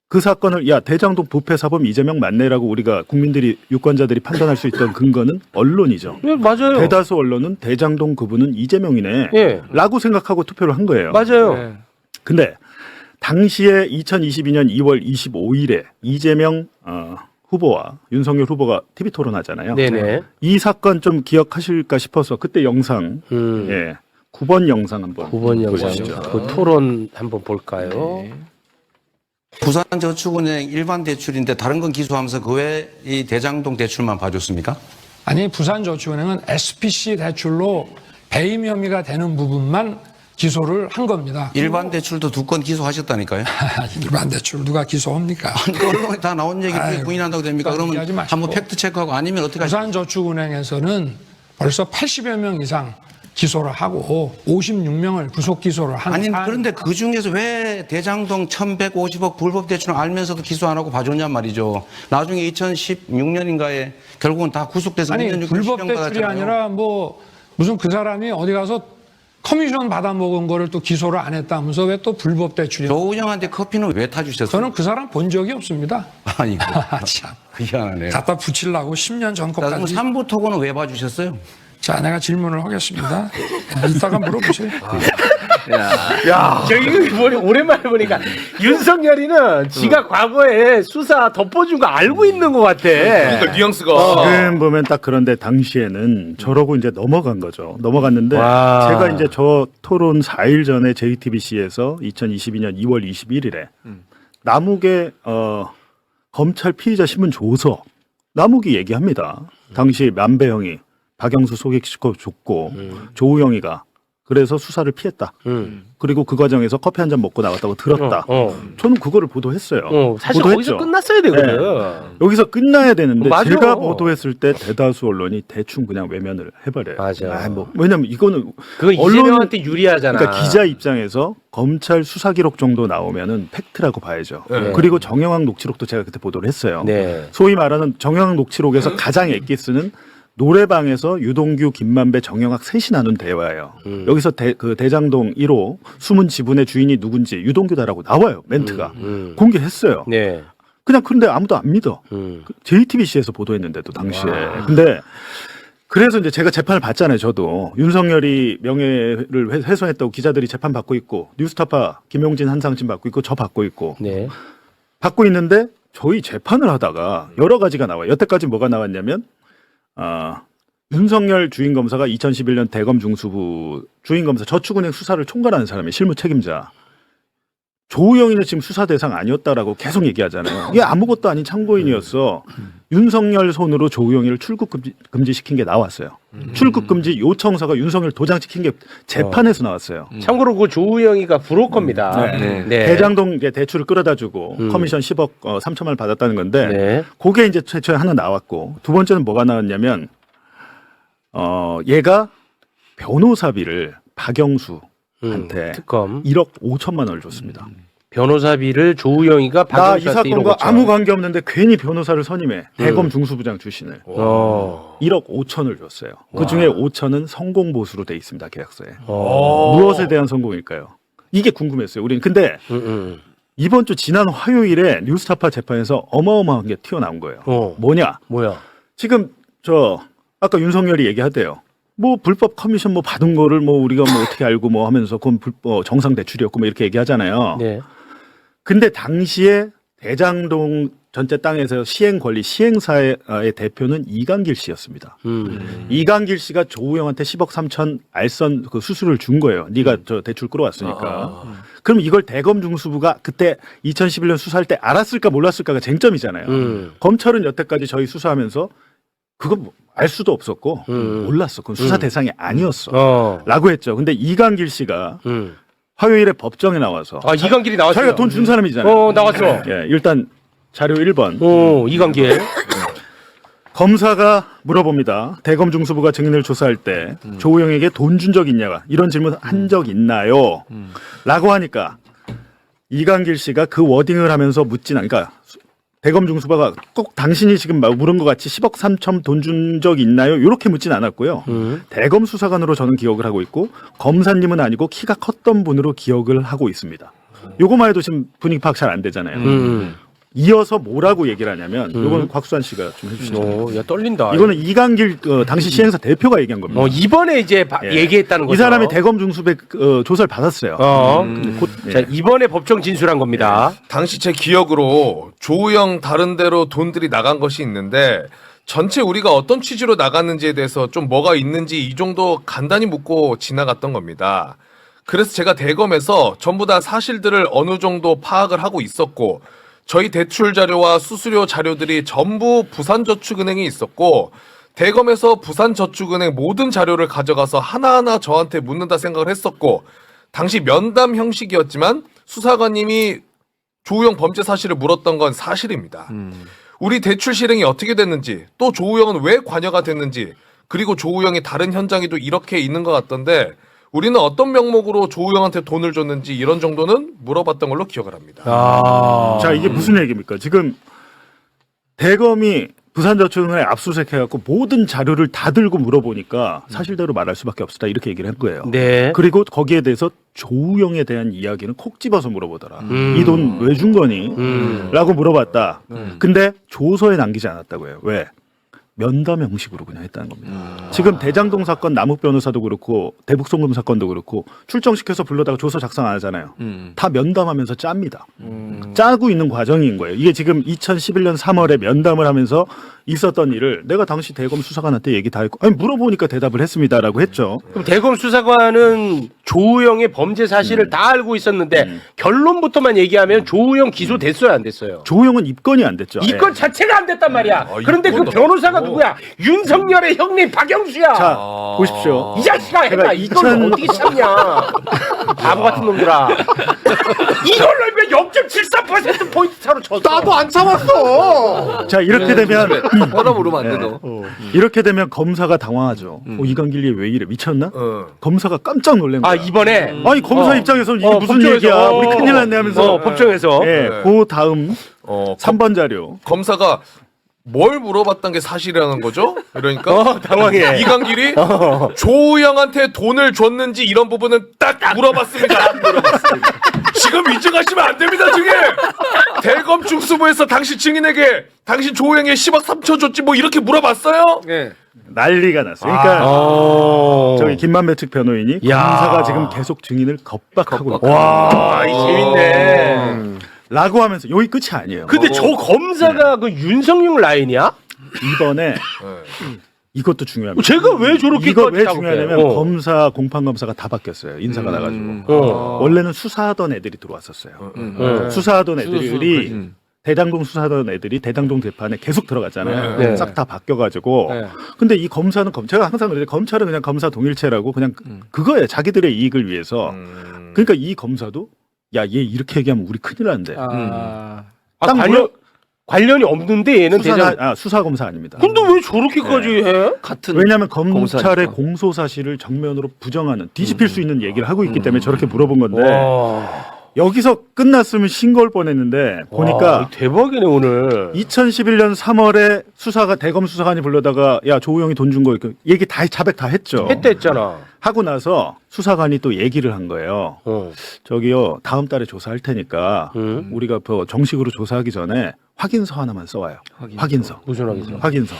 그 사건을 야 대장동 부패 사범 이재명 맞네라고 우리가 국민들이 유권자들이 판단할 수 있던 근거는 언론이죠. 네, 맞아요. 대다수 언론은 대장동 그분은 이재명이네 예. 라고 생각하고 투표를 한 거예요. 맞아요. 근데 당시에 2022년 2월 25일에 이재명 후보와 윤석열 후보가 TV 토론하잖아요. 네네. 이 사건 좀 기억하실까 싶어서 그때 영상 9번 영상 한번 9번 영상 보시죠. 그 토론 한번 볼까요? 부산저축은행 일반 대출인데 다른 건 기소하면서 그 외에 이 대장동 대출만 봐줬습니까? 아니 부산저축은행은 SPC 대출로 배임 혐의가 되는 부분만 기소를 한 겁니다. 일반 대출도 2건 기소하셨다니까요. 일반 대출 누가 기소합니까? 아니, 그 언론에 다 나온 얘기 그게 아이고, 부인한다고 됩니까? 그러면 얘기하지 마시고. 한번 팩트 체크하고 아니면 어떻게 하십니까? 부산저축은행에서는 벌써 80여 명 이상 기소를 하고 56명을 구속 기소를 한 아니 사안. 그런데 그 중에서 왜 대장동 1150억 불법 대출을 알면서도 기소 안 하고 봐줬냔 말이죠. 나중에 2016년인가에 결국은 다 구속돼서 아니 문전 불법 실형 대출이 받았잖아요. 아니라 뭐 무슨 그 사람이 어디 가서 커미션 받아먹은 거를 또 기소를 안 했다면서 왜 또 불법 대출이? 조은영한테 커피는 왜 타주셨어요? 저는 그 사람 본 적이 없습니다. 아니, 참. 희한하네요. 갖다 붙이려고 10년 자, 그럼 전까지. 3부 토론은 왜 봐주셨어요? 자, 내가 질문을 하겠습니다. 이따가 물어보세요. 저 이거 오랜만에 보니까 윤석열이는 지가 과거에 수사 덮어준 거 알고 있는 것 같아. 그러니까 뉘앙스가 지금 보면 딱 그런데 당시에는 저러고 이제 넘어간 거죠. 넘어갔는데 와. 제가 이제 저 토론 4일 전에 JTBC에서 2022년 2월 21일에 남욱의 검찰 피의자 신문 조서 남욱이 얘기합니다. 당시 만배형이 박영수 소개시켜 줬고 조우영이가 그래서 수사를 피했다. 그리고 그 과정에서 커피 한 잔 먹고 나왔다고 들었다. 저는 그거를 보도했어요. 사실 보도했죠. 거기서 끝났어야 되거든. 네. 여기서 끝나야 되는데 맞아. 제가 보도했을 때 대다수 언론이 대충 그냥 외면을 해버려요. 맞아. 왜냐면 이거는 그거 이재명한테 유리하잖아. 그러니까 기자 입장에서 검찰 수사 기록 정도 나오면은 팩트라고 봐야죠. 네. 그리고 정영학 녹취록도 제가 그때 보도를 했어요. 네. 소위 말하는 정영학 녹취록에서 가장 엑기스는 노래방에서 유동규, 김만배, 정영학 셋이 나눈 대화예요. 여기서 그 대장동 1호 숨은 지분의 주인이 누군지 유동규다라고 나와요. 멘트가. 공개했어요. 네. 그냥 그런데 아무도 안 믿어. JTBC에서 보도했는데도 당시에. 근데 그래서 이제 제가 재판을 받잖아요. 저도 윤석열이 명예를 훼손했다고 기자들이 재판 받고 있고 뉴스타파 김용진 한상진 받고 있고 저 받고 있고 네. 받고 있는데 저희 재판을 하다가 여러 가지가 나와요. 여태까지 뭐가 나왔냐면 윤석열 주인검사가 2011년 대검 중수부 주인검사 저축은행 수사를 총괄하는 사람이 실무 책임자. 조우영이는 지금 수사 대상 아니었다라고 계속 얘기하잖아요. 이게 아무것도 아닌 참고인이었어. 윤석열 손으로 조우영이를 출국 금지시킨 게 나왔어요. 출국 금지 요청서가 윤석열 도장 찍힌 게 재판에서 나왔어요. 참고로 그 조우영이가 브로커입니다. 네. 네. 대장동 이제 대출을 끌어다주고 커미션 10억 3천만 원 받았다는 건데 네. 그게 이제 최초에 하나 나왔고 두 번째는 뭐가 나왔냐면 얘가 변호사비를 박영수한테 특검 1억 5천만 원을 줬습니다. 변호사비를 조우영이가 나 이 박영수한테 사건과 1억 5천. 아무 관계 없는데 괜히 변호사를 선임해. 대검 중수부장 출신을 1억 5천을 줬어요. 그 중에 5천은 성공 보수로 돼 있습니다. 계약서에. 무엇에 대한 성공일까요? 이게 궁금했어요. 우리는 근데 이번 주 지난 화요일에 뉴스타파 재판에서 어마어마한 게 튀어나온 거예요. 뭐냐? 뭐야? 지금 아까 윤석열이 얘기하대요. 뭐 불법 커미션 뭐 받은 거를 뭐 우리가 뭐 어떻게 알고 뭐 하면서 그건 정상 대출이었고 뭐 이렇게 얘기하잖아요. 네. 근데 당시에 대장동 전체 땅에서 시행 권리 시행사의 대표는 이강길 씨였습니다. 이강길 씨가 조우영한테 10억 3천 알선 그 수수료를 준 거예요. 네가 저 대출 끌어왔으니까. 그럼 이걸 대검 중수부가 그때 2011년 수사할 때 알았을까 몰랐을까가 쟁점이잖아요. 검찰은 여태까지 저희 수사하면서 그거 알 수도 없었고 몰랐어. 그건 수사 대상이 아니었어. 라고 했죠. 근데 이강길 씨가 화요일에 법정에 나와서 이강길이 나왔어요. 자기가 돈 준 사람이잖아요. 나왔어. 예, 일단 자료 1번. 이강길. 검사가 물어봅니다. 대검 중수부가 증인을 조사할 때 조우영에게 돈 준 적 있냐가 이런 질문 한 적 있나요? 라고 하니까 이강길 씨가 그 워딩을 하면서 묻진 않으니까 대검 중수부가 꼭 당신이 지금 물은 것 같이 10억 3천 돈 준 적 있나요? 이렇게 묻진 않았고요. 대검 수사관으로 저는 기억을 하고 있고 검사님은 아니고 키가 컸던 분으로 기억을 하고 있습니다. 요거만 해도 지금 분위기 파악 잘 안 되잖아요. 이어서 뭐라고 얘기를 하냐면 요거는 곽수환 씨가 좀 해주시죠. 야 떨린다. 이거는 이강길 당시 시행사 대표가 얘기한 겁니다. 이번에 이제 예. 얘기했다는 거죠. 이 사람이 대검 중수배 조사를 받았어요. 자, 이번에 법정 진술한 겁니다. 당시 제 기억으로 조우영 다른 데로 돈들이 나간 것이 있는데 전체 우리가 어떤 취지로 나갔는지에 대해서 좀 뭐가 있는지 이 정도 간단히 묻고 지나갔던 겁니다. 그래서 제가 대검에서 전부 다 사실들을 어느 정도 파악을 하고 있었고 저희 대출 자료와 수수료 자료들이 전부 부산저축은행에 있었고 대검에서 부산저축은행 모든 자료를 가져가서 하나하나 저한테 묻는다 생각을 했었고 당시 면담 형식이었지만 수사관님이 조우영 범죄 사실을 물었던 건 사실입니다. 우리 대출 실행이 어떻게 됐는지 또 조우영은 왜 관여가 됐는지 그리고 조우영이 다른 현장에도 이렇게 있는 것 같던데 우리는 어떤 명목으로 조우영한테 돈을 줬는지 이런 정도는 물어봤던 걸로 기억을 합니다. 자, 이게 무슨 얘기입니까? 지금 대검이 부산저축은행에 압수수색해갖고 모든 자료를 다 들고 물어보니까 사실대로 말할 수밖에 없었다 이렇게 얘기를 한 거예요. 네. 그리고 거기에 대해서 조우영에 대한 이야기는 콕 집어서 물어보더라. 이 돈 왜 준 거니? 라고 물어봤다. 근데 조서에 남기지 않았다고 해요. 왜? 면담 형식으로 그냥 했다는 겁니다. 지금 대장동 사건 남욱 변호사도 그렇고 대북송금 사건도 그렇고 출정시켜서 불러다가 조서 작성 안 하잖아요. 다 면담하면서 짭니다. 짜고 있는 과정인 거예요. 이게 지금 2011년 3월에 면담을 하면서 있었던 일을 내가 당시 대검 수사관한테 얘기 다 했고 아니 물어보니까 대답을 했습니다라고 했죠. 그럼 대검 수사관은 조우영의 범죄 사실을 다 알고 있었는데 결론부터만 얘기하면 조우영 기소됐어요, 안 됐어요? 조우영은 입건이 안 됐죠. 이건 자체가 안 됐단 말이야. 그런데 그 이건 변호사가 누구야? 윤석열의 형님 박영수야. 자 보십시오. 이 자식아 했다. 이걸 어떻게 참냐? 바보 같은 놈들아. 이걸로 왜 0.73% 포인트 차로 졌어? 나도 안 참았어. 자 이렇게 되면 뻔하 물으면 안 돼, 너. 이렇게 되면 검사가 당황하죠. 이강길이 왜 이래 미쳤나? 검사가 깜짝 놀란 거야. 아 이번에 아니 검사 입장에서는 이게 무슨 법정에서. 얘기야? 우리 큰일 났네 하면서 법정에서. 예, 그 다음 3번 자료. 검사가 뭘 물어봤던 게 사실이라는 거죠? 그러니까 당황해. 이강길이 조우영한테 돈을 줬는지 이런 부분은 딱 물어봤습니다. 지금 인증하시면 안 됩니다, 증인. 대검 중수부에서 당시 증인에게 당신 조우영에 10억 3천 줬지 뭐 이렇게 물어봤어요? 예. 난리가 났어요. 그러니까 저기 김만배 측 변호인이 검사가 지금 계속 증인을 겁박하고 있다. 와, 이 재밌네. 라고 하면서 여기 끝이 아니에요. 근데 저 검사가 그 윤석열 라인이야? 이번에 이것도 중요합니다. 제가 왜 저렇게 이거 왜 중요하냐면 검사 공판 검사가 다 바뀌었어요. 인사가 나가지고 원래는 수사하던 애들이 들어왔었어요. 수사하던 애들이 대장동 수사하던 애들이 대장동 재판에 계속 들어갔잖아요. 네. 싹 다 바뀌어가지고. 네. 근데 이 검사는 제가 항상 그래요. 검찰은 그냥 검사 동일체라고 그냥 그거예요. 자기들의 이익을 위해서. 그러니까 이 검사도 야 얘 이렇게 얘기하면 우리 큰일 난대. 딱 관련이 없는데 얘는 대장. 수사 검사 아닙니다. 근데 왜 저렇게까지 해? 같은 왜냐하면 검찰의 공사니까. 공소 사실을 정면으로 부정하는 뒤집힐 수 있는 얘기를 하고 있기 때문에 저렇게 물어본 건데 여기서 끝났으면 신고할 뻔했는데 보니까 대박이네 오늘. 2011년 3월에 수사가 대검 수사관이 불러다가 야 조우영이 돈 준 거 얘기 다 자백 다 했죠. 했댔잖아. 하고 나서 수사관이 또 얘기를 한 거예요. 저기요 다음 달에 조사할 테니까 우리가 정식으로 조사하기 전에 확인서 하나만 써와요. 확인서. 무슨 확인서? 확인서.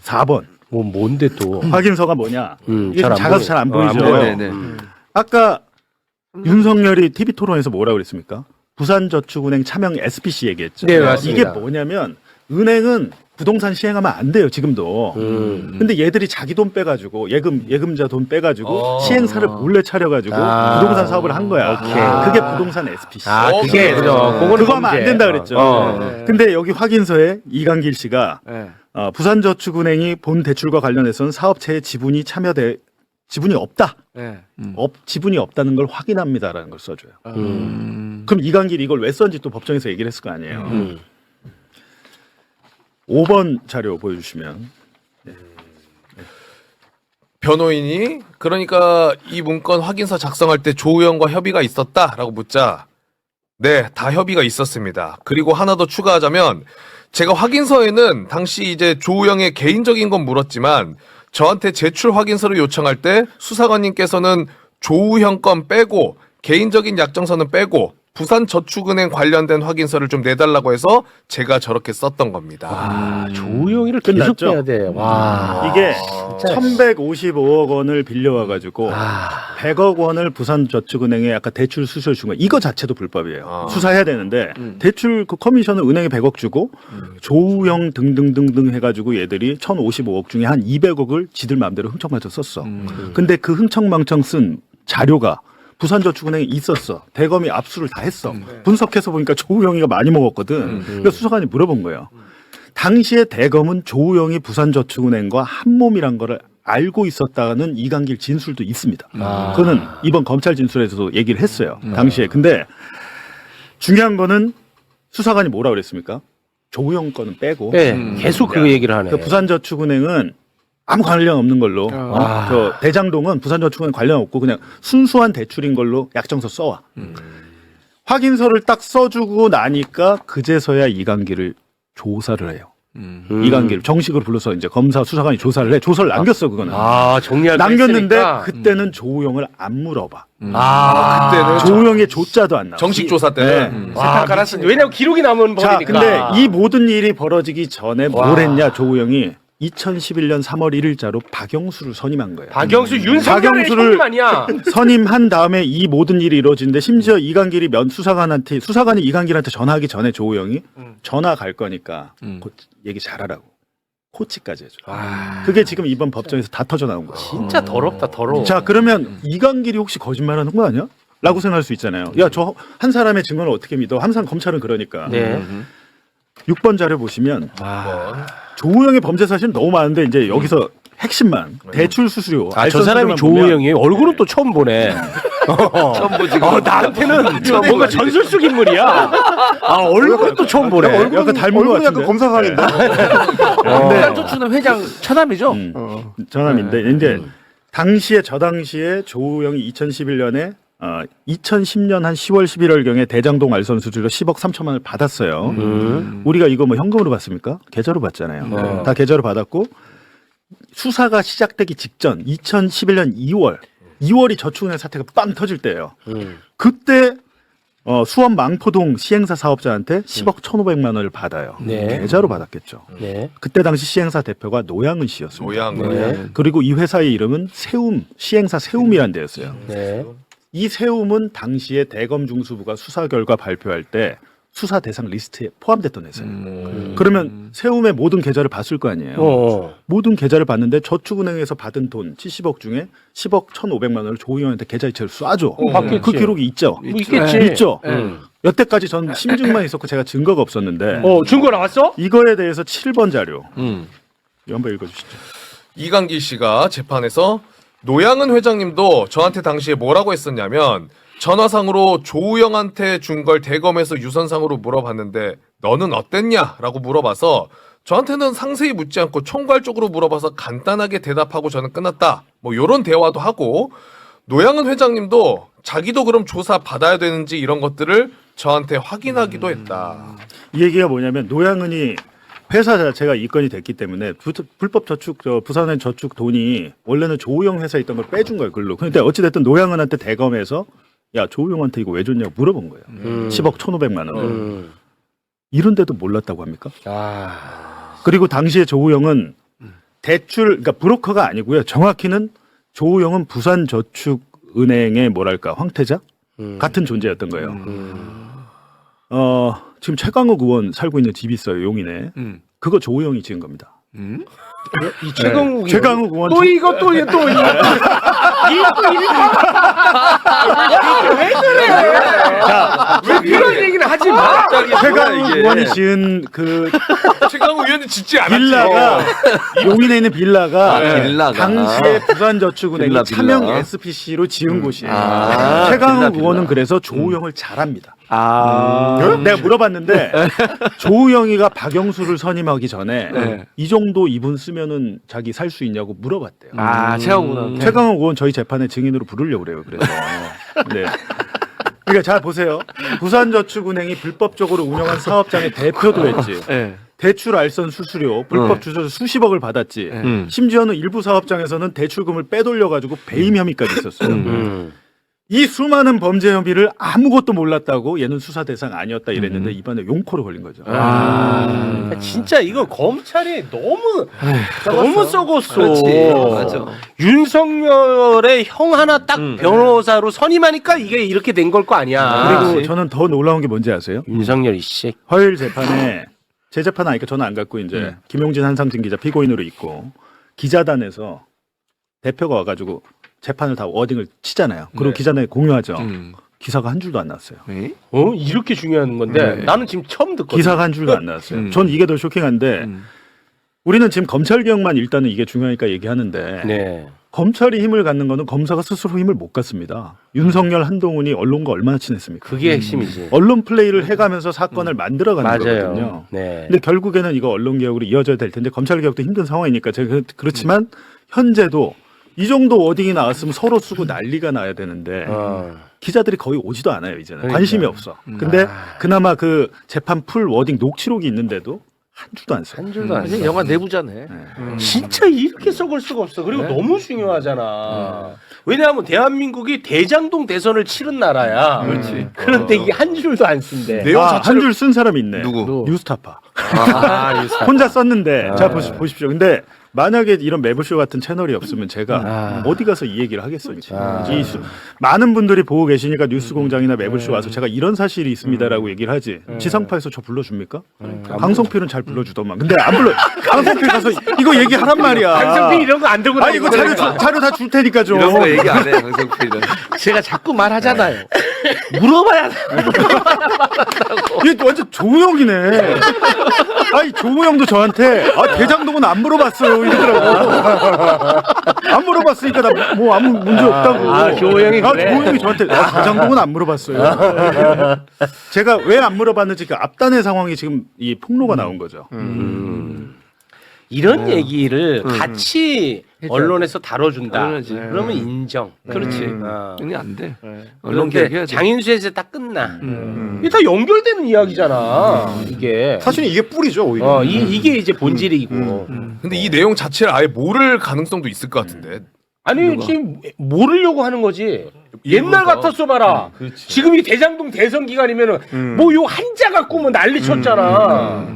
4번. 뭔데 또? 확인서가 뭐냐? 이게 잘 안 작아서 보여. 잘 안 안 보이죠. 보여. 네네. 아까 윤석열이 TV 토론에서 뭐라고 그랬습니까? 부산저축은행 차명 SPC 얘기했죠. 네, 맞습니다. 이게 뭐냐면 은행은 부동산 시행하면 안 돼요 지금도. 근데 얘들이 자기 돈 빼가지고 예금자 돈 빼가지고 시행사를 몰래 차려가지고 부동산 사업을 한 거야. 그게 부동산 SPC. 그게 그거 하면 안 된다 그랬죠. 근데 여기 확인서에 이강길 씨가 부산저축은행이 본 대출과 관련해서는 사업체의 지분이 지분이 없다. 지분이 없다는 걸 확인합니다라는 걸 써줘요. 그럼 이강길이 이걸 왜 썼는지 또 법정에서 얘기를 했을 거 아니에요. 5번 자료 보여주시면. 변호인이 그러니까 이 문건 확인서 작성할 때 조우영과 협의가 있었다라고 묻자 네, 다 협의가 있었습니다. 그리고 하나 더 추가하자면 제가 확인서에는 당시 이제 조우영의 개인적인 건 물었지만 저한테 제출 확인서를 요청할 때 수사관님께서는 조우영 건 빼고 개인적인 약정서는 빼고 부산저축은행 관련된 확인서를 좀 내달라고 해서 제가 저렇게 썼던 겁니다. 조우영이를 계속 끝났죠? 빼야 돼. 와. 이게 1,155억 원을 빌려와가지고 100억 원을 부산저축은행에 아까 대출 수수료 준 거 이거 자체도 불법이에요. 수사해야 되는데 대출 그 커미션을 은행에 100억 주고 조우영 등등등등 해가지고 얘들이 1,055억 중에 한 200억을 지들 마음대로 흥청망청 썼어. 근데 그 흥청망청 쓴 자료가 부산저축은행에 있었어. 대검이 압수를 다 했어. 분석해서 보니까 조우영이가 많이 먹었거든. 그래서 수사관이 물어본 거예요. 당시에 대검은 조우영이 부산저축은행과 한 몸이란 거를 알고 있었다는 이강길 진술도 있습니다. 그거는 이번 검찰 진술에서도 얘기를 했어요. 당시에. 근데 중요한 거는 수사관이 뭐라 그랬습니까? 조우영 거는 빼고. 계속 그 얘기를 하네. 그 부산저축은행은 아무 관련 없는 걸로 저 대장동은 부산저축은행 관련 없고 그냥 순수한 대출인 걸로 약정서 써와. 확인서를 딱 써주고 나니까 그제서야 이강길을 조사를 해요. 이강기를 정식으로 불러서 이제 검사 수사관이 조사를 해. 조서를 남겼어 그거는. 정리할 거 남겼는데 있으니까. 그때는 조우영을 안 물어봐. 그때는 조우영의 조자도 안 나와. 정식 조사 때는 와, 왜냐면 기록이 남은 자, 법이니까. 근데 이 모든 일이 벌어지기 전에 뭘 했냐 조우영이 2011년 3월 1일자로 박영수를 선임한 거예요. 박영수 윤석열의 박영수를- 형님 아니야. 선임한 다음에 이 모든 일이 이루어지는데 심지어 이강길이 수사관이 이강길한테 전화하기 전에 조우영이 전화 갈 거니까 곧 얘기 잘하라고 코치까지 해줘. 그게 지금 이번 법정에서 다 터져 나온 거야. 진짜 더럽다 더러워. 자 그러면 이강길이 혹시 거짓말하는 거 아니야? 라고 생각할 수 있잖아요. 야 저 한 사람의 증언을 어떻게 믿어? 항상 검찰은 그러니까. 네. 6번 자료 보시면 조우영의 범죄 사실은 너무 많은데 이제 여기서 핵심만 대출 수수료. 저 사람이 조우영이에요. 얼굴은 또 처음 보네. 처음 보지. 나한테는 뭔가 전술 속 인물이야. 얼굴은 또 처음 보네. 약간 닮은 것 얼굴은 약간 같은데. 검사상인데. 딴쫓주는 회장 처남이죠. 전함인데 이제 저 당시에 조우영이 2011년에 2010년 한 10월 11월경에 대장동 알선 수수료 10억 3천만 원을 받았어요. 우리가 이거 뭐 현금으로 받습니까? 계좌로 받잖아요. 다 계좌로 받았고 수사가 시작되기 직전 2011년 2월이 저축은행 사태가 빵 터질 때예요. 그때 수원 망포동 시행사 사업자한테 10억 1,500만 원을 받아요. 네. 계좌로 받았겠죠. 네. 그때 당시 시행사 대표가 노양은 씨였습니다. 모양. 네. 그리고 이 회사의 이름은 시행사 세움이라는 데였어요. 네. 이 세움은 당시에 대검 중수부가 수사 결과 발표할 때 수사 대상 리스트에 포함됐던 회사예요. 그러면 세움의 모든 계좌를 봤을 거 아니에요. 모든 계좌를 봤는데 저축은행에서 받은 돈 70억 중에 10억 1,500만 원을 조우영한테 계좌이체를 쏴줘. 받겠지. 그 기록이 있죠. 뭐 있겠지. 있죠. 여태까지 전 심증만 있었고 제가 증거가 없었는데 증거 나왔어? 이거에 대해서 7번 자료 이거 한번 읽어주시죠. 이강기 씨가 재판에서 노양은 회장님도 저한테 당시에 뭐라고 했었냐면 전화상으로 조우영한테 준 걸 대검에서 유선상으로 물어봤는데 너는 어땠냐라고 물어봐서 저한테는 상세히 묻지 않고 총괄적으로 물어봐서 간단하게 대답하고 저는 끝났다. 뭐 이런 대화도 하고 노양은 회장님도 자기도 그럼 조사 받아야 되는지 이런 것들을 저한테 확인하기도 했다. 이 얘기가 뭐냐면 노양은이 회사 자체가 이권이 됐기 때문에 불법 저축 부산의 저축 돈이 원래는 조우영 회사에 있던 걸 빼준 거예요 글로. 근데 어찌됐든 노양은한테 대검에서 야 조우영한테 이거 왜 줬냐고 물어본 거예요. 10억 1,500만 원을. 이런데도 몰랐다고 합니까? 그리고 당시에 조우영은 그러니까 브로커가 아니고요. 정확히는 조우영은 부산저축은행의 뭐랄까 황태자 같은 존재였던 거예요. 지금 최강욱 의원 살고 있는 집이 있어요. 용인에. 그거 조우영이 지은 겁니다. 이 최강욱 최강욱 의원 또 이거 또 이거 또 이거 왜 그래? 왜 그런 얘기는 하지 마. 최강욱 의원이 지은 그 최강욱 의원은 짓지 않았지. 빌라가 용인에 있는 빌라가 빌라가. 당시에 부산저축은행이 빌라. 차명 SPC로 지은 곳이에요. 빌라, 최강욱 빌라. 의원은 그래서 조우영을 잘합니다. 내가 물어봤는데 조우영이가 박영수를 선임하기 전에 이 정도 이분 쓰면은 자기 살 수 있냐고 물어봤대요. 최하고는 최강욱 의원 저희 재판에 증인으로 부르려고 그래요. 그래서 네. 그러니까 잘 보세요. 부산저축은행이 불법적으로 운영한 사업장의 대표도 했지. 대출 알선 수수료 불법 주소서 수십억을 받았지. 심지어는 일부 사업장에서는 대출금을 빼돌려가지고 배임 혐의까지 있었어요. 이 수많은 범죄 혐의를 아무것도 몰랐다고 얘는 수사 대상 아니었다 이랬는데 이번에 용코로 걸린 거죠. 그러니까 진짜 이거 검찰이 너무 썩었어. 그렇지. 맞아. 윤석열의 형 하나 딱 변호사로 선임하니까 이게 이렇게 된 걸 거 아니야. 그리고 그렇지. 저는 더 놀라운 게 뭔지 아세요? 윤석열 이씨. 화요일 재판에 제 재판 아니까 저는 안 갔고 이제 김용진 한상진 기자 피고인으로 있고 기자단에서 대표가 와가지고 재판을 다 워딩을 치잖아요. 그리고 네. 기자단에 공유하죠. 기사가 한 줄도 안 나왔어요. 이렇게 중요한 건데 네. 나는 지금 처음 듣거든. 기사가 한 줄도 안 나왔어요. 전 이게 더 쇼킹한데 우리는 지금 검찰 개혁만 일단은 이게 중요하니까 얘기하는데 네. 검찰이 힘을 갖는 거는 검사가 스스로 힘을 못 갖습니다. 윤석열 한동훈이 언론과 얼마나 친했습니까? 그게 핵심이지. 언론 플레이를 해가면서 사건을 만들어가는 맞아요. 거거든요. 네. 근데 결국에는 이거 언론 개혁으로 이어져야 될 텐데 검찰 개혁도 힘든 상황이니까 제가 그렇지만 현재도 이 정도 워딩이 나왔으면 서로 쓰고 난리가 나야 되는데 기자들이 거의 오지도 않아요 이제는. 그러니까. 관심이 없어. 근데 그나마 그 재판 풀 워딩 녹취록이 있는데도 한 줄도 안 써요. 한 줄도 안 그냥 써. 영화 내부자네. 진짜 이렇게 썩을 수가 없어. 그리고 너무 중요하잖아. 왜냐하면 대한민국이 대장동 대선을 치른 나라야. 그렇지. 그런데 이게 한 줄도 안 쓴대. 내용 한 자체를 줄 쓴 사람이 있네. 누구? 뉴스타파. 아, 혼자 썼는데 자 보십시오. 근데 만약에 이런 매부쇼 같은 채널이 없으면 제가 어디 가서 이 얘기를 하겠어요. 많은 분들이 보고 계시니까 뉴스공장이나 매부쇼 와서 제가 이런 사실이 있습니다라고 얘기를 하지. 지상파에서 저 불러줍니까? 강성필은 잘 불러주더만. 근데 안 불러. 강성필 가서 이거 얘기하란 말이야. 강성필 이런 거 안 들고 아 이거 자료 다 줄 테니까 좀. 이런 거 얘기 안 해, 강성필은. 제가 자꾸 말하잖아요. 물어봐야 돼. 이게 완전 조우영이네. 아니 조우영도 저한테 대장동은 안 물어봤어요 이러더라고. 안 물어봤으니까 나 뭐 아무 문제 없다고. 아, 조우영이 그래? 조우영이 저한테 대장동은 안 물어봤어요. 제가 왜 안 물어봤는지 그 앞단의 상황이 지금 이 폭로가 나온 거죠. 이런 얘기를 같이 언론에서 다뤄준다. 당연하지. 그러면 인정. 그렇지. 어. 이게 안 돼. 언론 그런데 개혁해야지. 장인수에서 딱 끝나. 이게 다 연결되는 이야기잖아. 이게. 사실은 이게 뿌리죠 오히려. 이게 이제 본질이고. 근데 이 내용 자체를 아예 모를 가능성도 있을 것 같은데. 아니 지금 모르려고 하는 거지. 옛날 같았어 봐라. 지금이 대장동 대선 기간이면은 뭐 요 한자 갖고 뭐 난리 쳤잖아.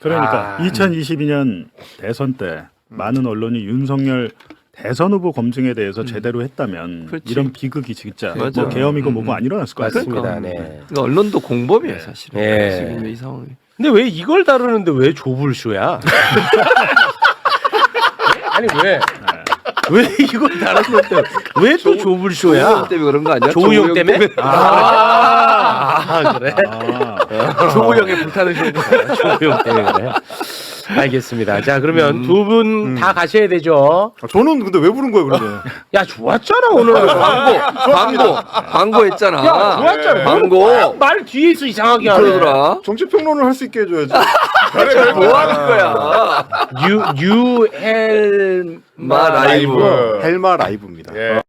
그러니까 2022년 대선 때 많은 언론이 윤석열 대선 후보 검증에 대해서 제대로 했다면 그렇지. 이런 비극이 진짜 맞아. 뭐 계엄이고 뭐고 안 일어났을 것 같습니다. 맞습니다. 네. 그러니까 언론도 공범이에요, 사실은. 네. 지금 이 상황이. 근데 왜 이걸 다루는데 왜 조불쇼야? 아니 왜? 왜 이걸 다루는데 왜 또 조불쇼야? 조우영 때문에 그런 거 아니야? 조우영 때문에? 아, 그래? 조우영의 불타는 쇼. 조우영 때문에 그래. 알겠습니다. 자, 그러면 두 분 다 가셔야 되죠. 저는 근데 왜 부른 거예요 그러면? 야, 좋았잖아, 오늘. 광고 했잖아. 야, 좋았잖아. 광고. 말 뒤에서 이상하게 하네. 그러더라. 정치 평론을 할 수 있게 해줘야지. 뭐 하는 거야? 유헬마 마 라이브. 헬마 라이브입니다.